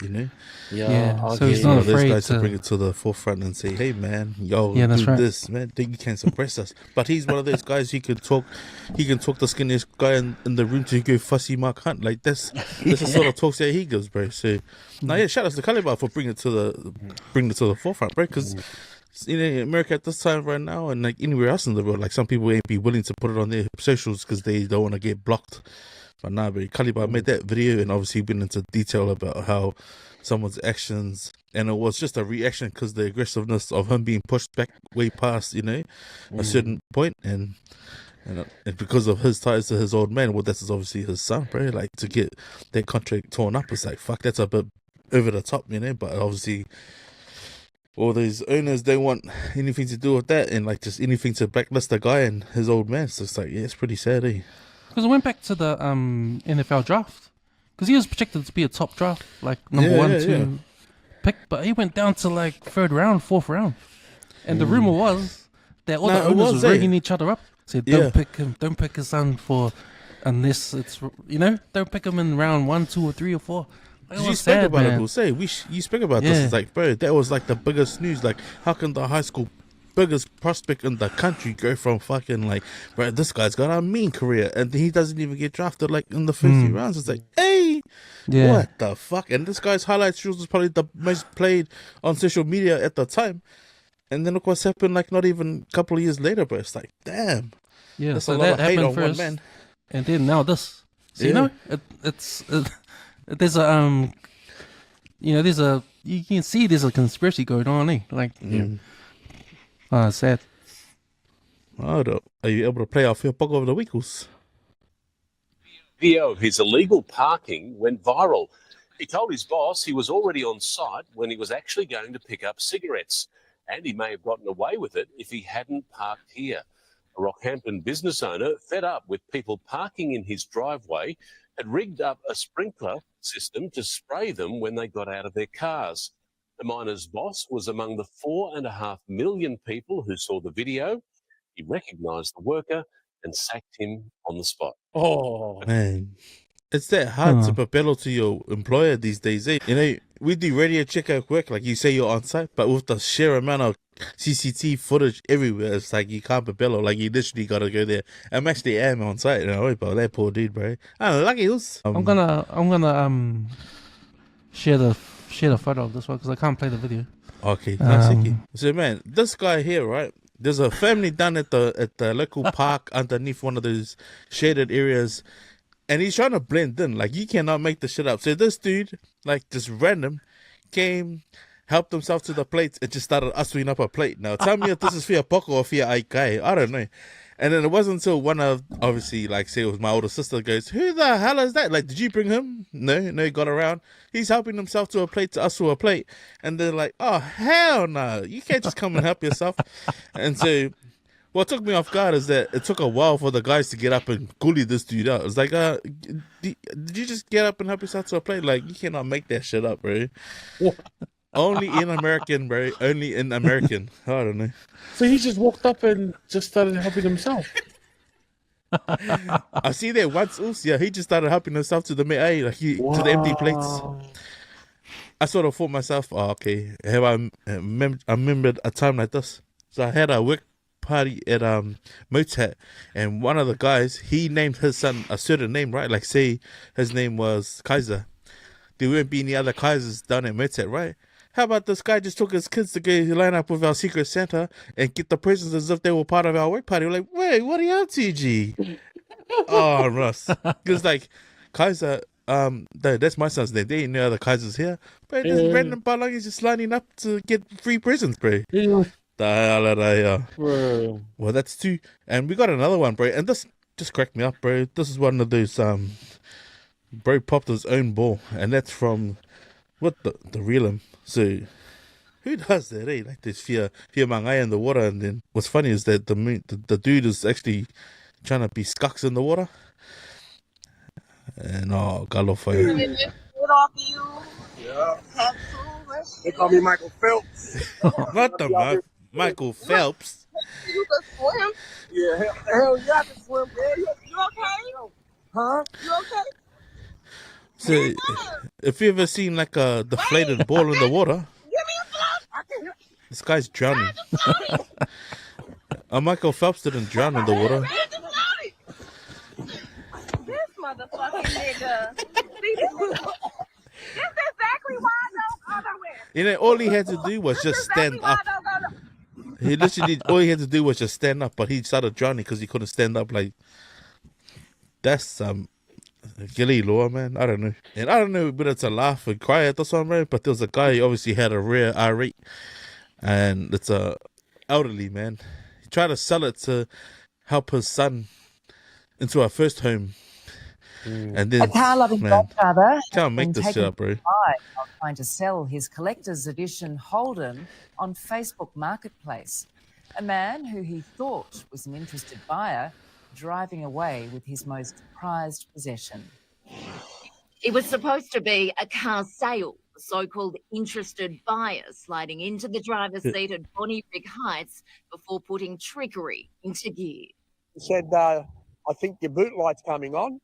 Yeah, so he's he's not afraid guys to bring it to the forefront and say, hey man, yo, Yeah, that's do right. this, man, think you can suppress us. But he's one of those guys he can talk the skinniest guy in the room to go fussy Mark Hunt. Like this the sort of talks that he gives, bro. So now yeah, shout out to Calibar for bringing it to the forefront, bro, because in America at this time right now, and like anywhere else in the world, like some people ain't be willing to put it on their socials because they don't want to get blocked. But nah, but Kaliba made that video and obviously went into detail about how someone's actions, and it was just a reaction because the aggressiveness of him being pushed back way past a certain point, and because of his ties to his old man, well, that's obviously his son, bro. Like to get that contract torn up, it's like fuck, that's a bit over the top, but obviously all these owners don't want anything to do with that, and like just anything to blacklist the guy and his old man. So it's like, yeah, it's pretty sad, eh? Because I went back to the NFL draft, because he was projected to be a top draft, like number 1, 2 pick, but he went down to like 3rd round, 4th round, and the rumor was that all the owners was ringing each other up, said don't pick him, don't pick his son for unless it's don't pick him in round 1, 2, or 3 or 4. You spoke about it, Will. You spoke about this. It's like, bro, that was like the biggest news. Like, how can the high school biggest prospect in the country go from fucking like, bro, this guy's got a mean career and he doesn't even get drafted like in the first few rounds? It's like, hey, what the fuck? And this guy's highlights reels was probably the most played on social media at the time. And then look what's happened, like not even a couple of years later, bro. It's like, damn. Yeah, that's so a lot of that hate happened on first, one man. and then now this. So, there's a there's a, you can see there's a conspiracy going on, eh? Like, sad. Are you able to play our Fia Poko of the weekles? Video of his illegal parking went viral. He told his boss he was already on site when he was actually going to pick up cigarettes, and he may have gotten away with it if he hadn't parked here. A Rockhampton business owner, fed up with people parking in his driveway, had rigged up a sprinkler system to spray them when they got out of their cars. The miner's boss was among the 4.5 million people who saw the video. He recognised the worker and sacked him on the spot. Oh, man. It's that hard to propel to your employer these days, eh? We do radio check at work, like you say you're on site, but with the sheer amount of CCTV footage everywhere, it's like you can't propel, like you literally gotta go there. I'm actually on site, but that poor dude, bro. I'm lucky. I'm gonna share the photo of this one because I can't play the video. Okay, so man, this guy here, right? There's a family down at the local park underneath one of those shaded areas. And he's trying to blend in. Like, you cannot make the shit up. So this dude, like, just random, came, helped himself to the plates, and just started uswering up a plate. Now, tell me if this is Fia Poko or Fia Aikai. I don't know. And then it wasn't until one of, obviously, like, say it was my older sister, goes, who the hell is that? Like, did you bring him? No, he got around. He's helping himself to a plate to uswer a plate. And they're like, oh, hell no. You can't just come and help yourself. And so what took me off guard is that it took a while for the guys to get up and bully this dude out. It's like, did you just get up and help yourself to a plate? Like, you cannot make that shit up, bro. Only in American, bro. Only in American. I don't know. So he just walked up and just started helping himself. I see that once also, yeah, he just started helping himself to the to the empty plates. I sort of thought myself, oh, okay, have I remembered a time like this? So I had a work party at Motat, and one of the guys, he named his son a certain name, right? Like say his name was Kaiser. There won't be any other Kaisers down at Motat, right? How about this guy just took his kids to go line up with our Secret Santa and get the presents as if they were part of our work party? We're like, wait, what are you up to, G? Oh, Russ. Because like Kaiser, that's my son's name. There ain't no other Kaisers here. Bro, this random Palangi is just lining up to get free presents, bro. The hell are they, Bro. Well, that's two. And we got another one, bro. And this just cracked me up, bro. This is one of those, bro popped his own ball. And that's from, the realm. So, who does that, eh? Like there's Fia Mangai in the water. And then what's funny is that the dude is actually trying to be scucks in the water. And Galofaya. Get off you. Yeah. Have food. They call me Michael Phelps. Not the Michael Phelps. You can swim. Yeah, hell yeah, I can swim. Yeah, You okay? huh? You okay? So, if you ever seen like a deflated ball in the water, Give me a float. I can this guy's drowning. Michael Phelps didn't drown in the water. Where's the floaty? This motherfucking nigga. See, this is exactly why I don't go nowhere. You know, all he had to do was just stand up. He literally, all he had to do was just stand up, but he started drowning because he couldn't stand up. Like, that's Gilly law, man. I don't know. And I don't know whether it's a laugh and cry at this one, man, but there was a guy who obviously had a rare irate, and it's a elderly man. He tried to sell it to help his son into our first home. And then, A car-loving man, godfather can't make been this shit taken up, bro. by while trying to sell his collector's edition Holden on Facebook Marketplace. A man who he thought was an interested buyer driving away with his most prized possession. It was supposed to be a car sale, so-called interested buyers sliding into the driver's seat at Bonnie Rick Heights before putting trickery into gear. He said, I think your boot light's coming on.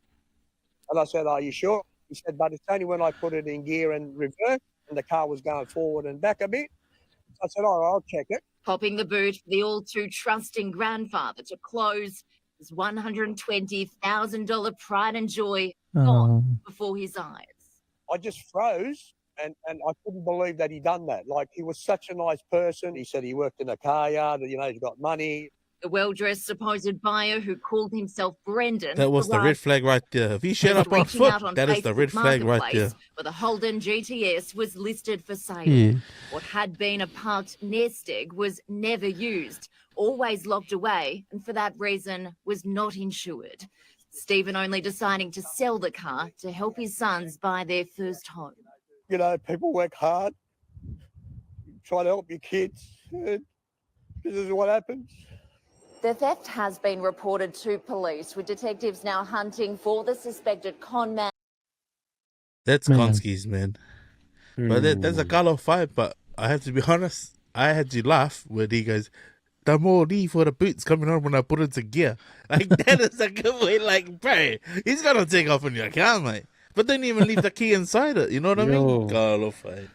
And I said, are you sure? He said, but it's only when I put it in gear and reverse and the car was going forward and back a bit. I said, all right, I'll check it. Popping the boot for the all-too-trusting grandfather to close his $120,000 pride and joy gone before his eyes. I just froze and I couldn't believe that he done that. Like, he was such a nice person. He said he worked in a car yard, you know, he's got money. The well-dressed supposed buyer who called himself Brendan. That was the red flag right there. If he showed up on foot, that is the red flag right there. Where the Holden GTS was listed for sale. Yeah. What had been a parked nest egg was never used, always locked away, and for that reason was not insured. Stephen only deciding to sell the car to help his sons buy their first home. You know, people work hard, try to help your kids. This is what happens. The theft has been reported to police, with detectives now hunting for the suspected con man. That's Konski's, man. But that's a Carlo fight, but I have to be honest, I had to laugh when he goes, the more need for the boots coming on when I put it into gear. Like, that is a good way. Like, bro, he's going to take off on your car, mate. But don't even leave the key inside it. You know what I mean? Carlo fight.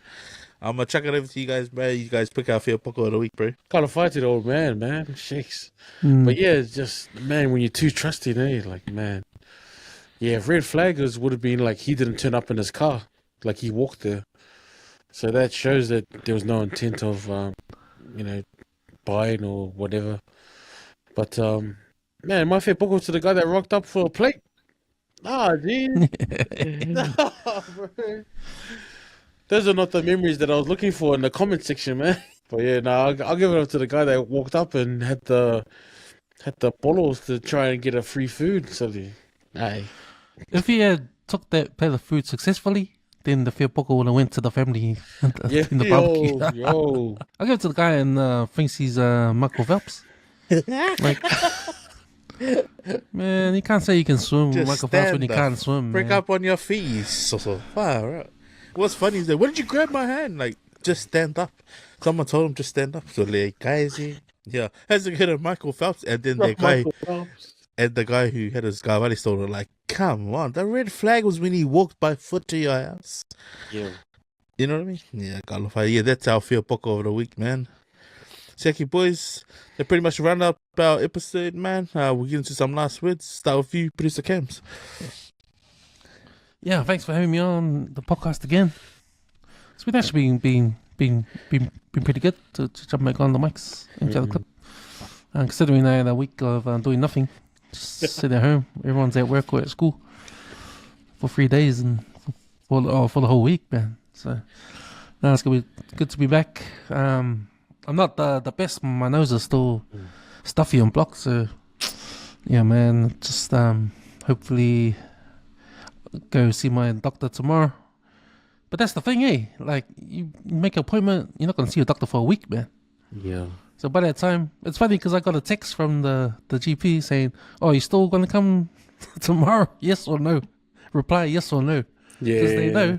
I'm going to chuck it over to you guys, bro. You guys pick out Fia Poko of the week, bro. Kind of fight to the old man. Shakes. But yeah, it's just, man, when you're too trusting, like, man. Yeah, if red flaggers would have been like he didn't turn up in his car. Like, he walked there. So that shows that there was no intent of, buying or whatever. But, man, my Fia Poko to the guy that rocked up for a plate. Geez. Bro. Those are not the memories that I was looking for in the comment section, man. But yeah, I'll give it up to the guy that walked up and had the polos to try and get a free food. So, hey. If he had took that plate of food successfully, then the Fia Poko would have went to the family in the barbecue. I'll give it to the guy and thinks he's Michael Phelps. Like, man, you can't say you can swim with Michael Phelps when you can't swim. Break up on your feet. So far, right? What's funny is that, why did you grab my hand? Like, just stand up. Someone told him just stand up. So, like, guys, yeah, has to get a Michael Phelps, and then the guy, and the guy who had his Gavali store were like, come on, the red flag was when he walked by foot to your house. Yeah. You know what I mean? Yeah, Kalofai. Yeah, that's our Fia Poko over the week, man. Seki boys, they pretty much round up our episode, man. We'll get into some last words. Start with you, producer Cams. Yeah, thanks for having me on the podcast again. It's been actually been pretty good to jump back on the mics and chat the clip. Considering I had a week of doing nothing, just sit at home. Everyone's at work or at school for 3 days and for the whole week, man. So now it's gonna be good to be back. I'm not the best. My nose is still stuffy and blocked. So yeah, man. Just hopefully go see my doctor tomorrow. But that's the thing, eh? Like, you make an appointment, you're not gonna see your doctor for a week, man. Yeah. So by that time, it's funny because I got a text from the GP saying, "Oh, you still gonna come tomorrow? Yes or no?" Reply yes or no. Yeah. Because they know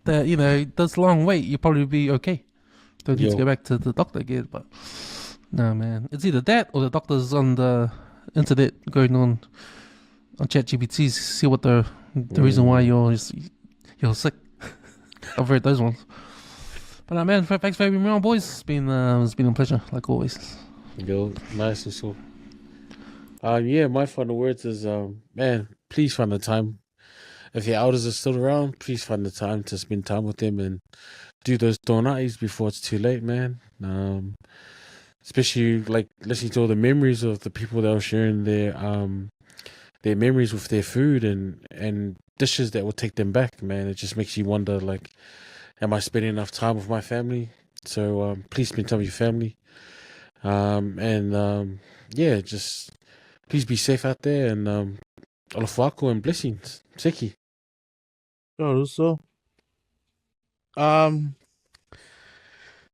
that this long wait, you'll probably be okay. Don't need to go back to the doctor again. But no, man, it's either that or the doctor's on the internet going on ChatGPT, see what the reason why you're sick. I've heard those ones. But man, thanks for having me on, boys. It's been a pleasure, like always. Yo, nice and so. Yeah, my final words is, man, please find the time. If your elders are still around, please find the time to spend time with them and do those donatis before it's too late, man. Especially like listening to all the memories of the people that were sharing their memories with their food and dishes that will take them back, man. It just makes you wonder, like, am I spending enough time with my family? So please spend time with your family. Yeah, just please be safe out there and alofa and blessings. Seki. Oh, so.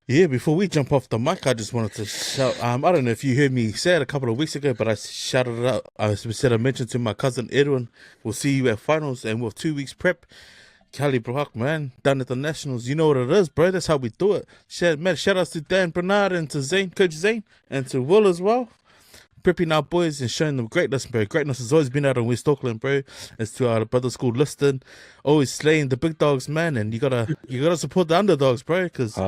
Yeah, before we jump off the mic, I just wanted to shout. I don't know if you heard me say it a couple of weeks ago, but I shouted it out. I mentioned to my cousin Edwin, we'll see you at finals, and with 2 weeks prep, Cali Brock, man, done at the Nationals. You know what it is, bro. That's how we do it. Shout outs to Dan Bernard and to Zane, Coach Zane, and to Will as well. Prepping our boys and showing them greatness, bro. Greatness has always been out in West Auckland, bro. It's to our brother school listing, always slaying the big dogs, man. And you gotta support the underdogs, bro. Because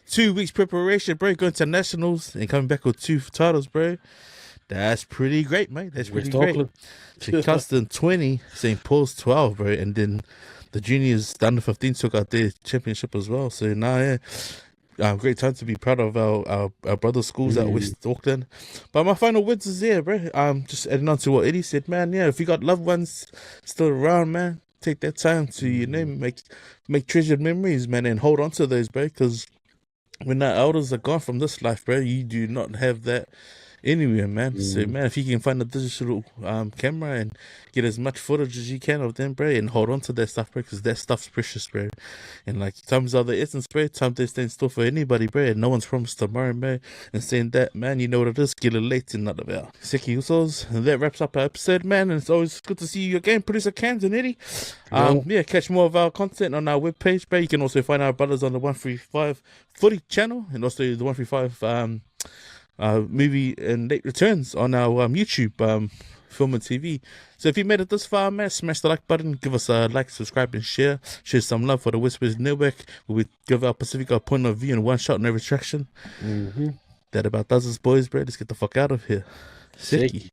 2 weeks preparation, bro, going to Nationals and coming back with 2 titles, bro. That's pretty great, mate. That's pretty great. Custom 20, St. Paul's 12, bro. And then the juniors, the under 15 took out their championship as well. So now, yeah. Great time to be proud of our brother schools at West Auckland. But my final words is there, bro. Just adding on to what Eddie said, man. Yeah, if you got loved ones still around, man, take that time to make treasured memories, man, and hold on to those, bro. Because when our elders are gone from this life, bro, you do not have that anywhere, man. So, man, if you can find a digital camera and get as much footage as you can of them, bro, and hold on to that stuff, bro, because that stuff's precious, bro. And like, times are the essence, bro. Time they stand still for anybody, bro. And no one's promised tomorrow, man. And saying that, man, you know what it is. Get it late and not about. Seki usos. And that wraps up our episode, man. And it's always good to see you again, producer Cams and Eddie. Yeah, catch more of our content on our webpage, bro. You can also find our brothers on the 135 Footy channel and also the 135 movie and late returns on our YouTube film and TV. So if you made it this far, man, smash the like button, give us a like, subscribe and share some love for the WesWes Network, where we give our Pasifika point of view in one shot, no retraction. That about does us, boys, bro. Let's get the fuck out of here. Seki.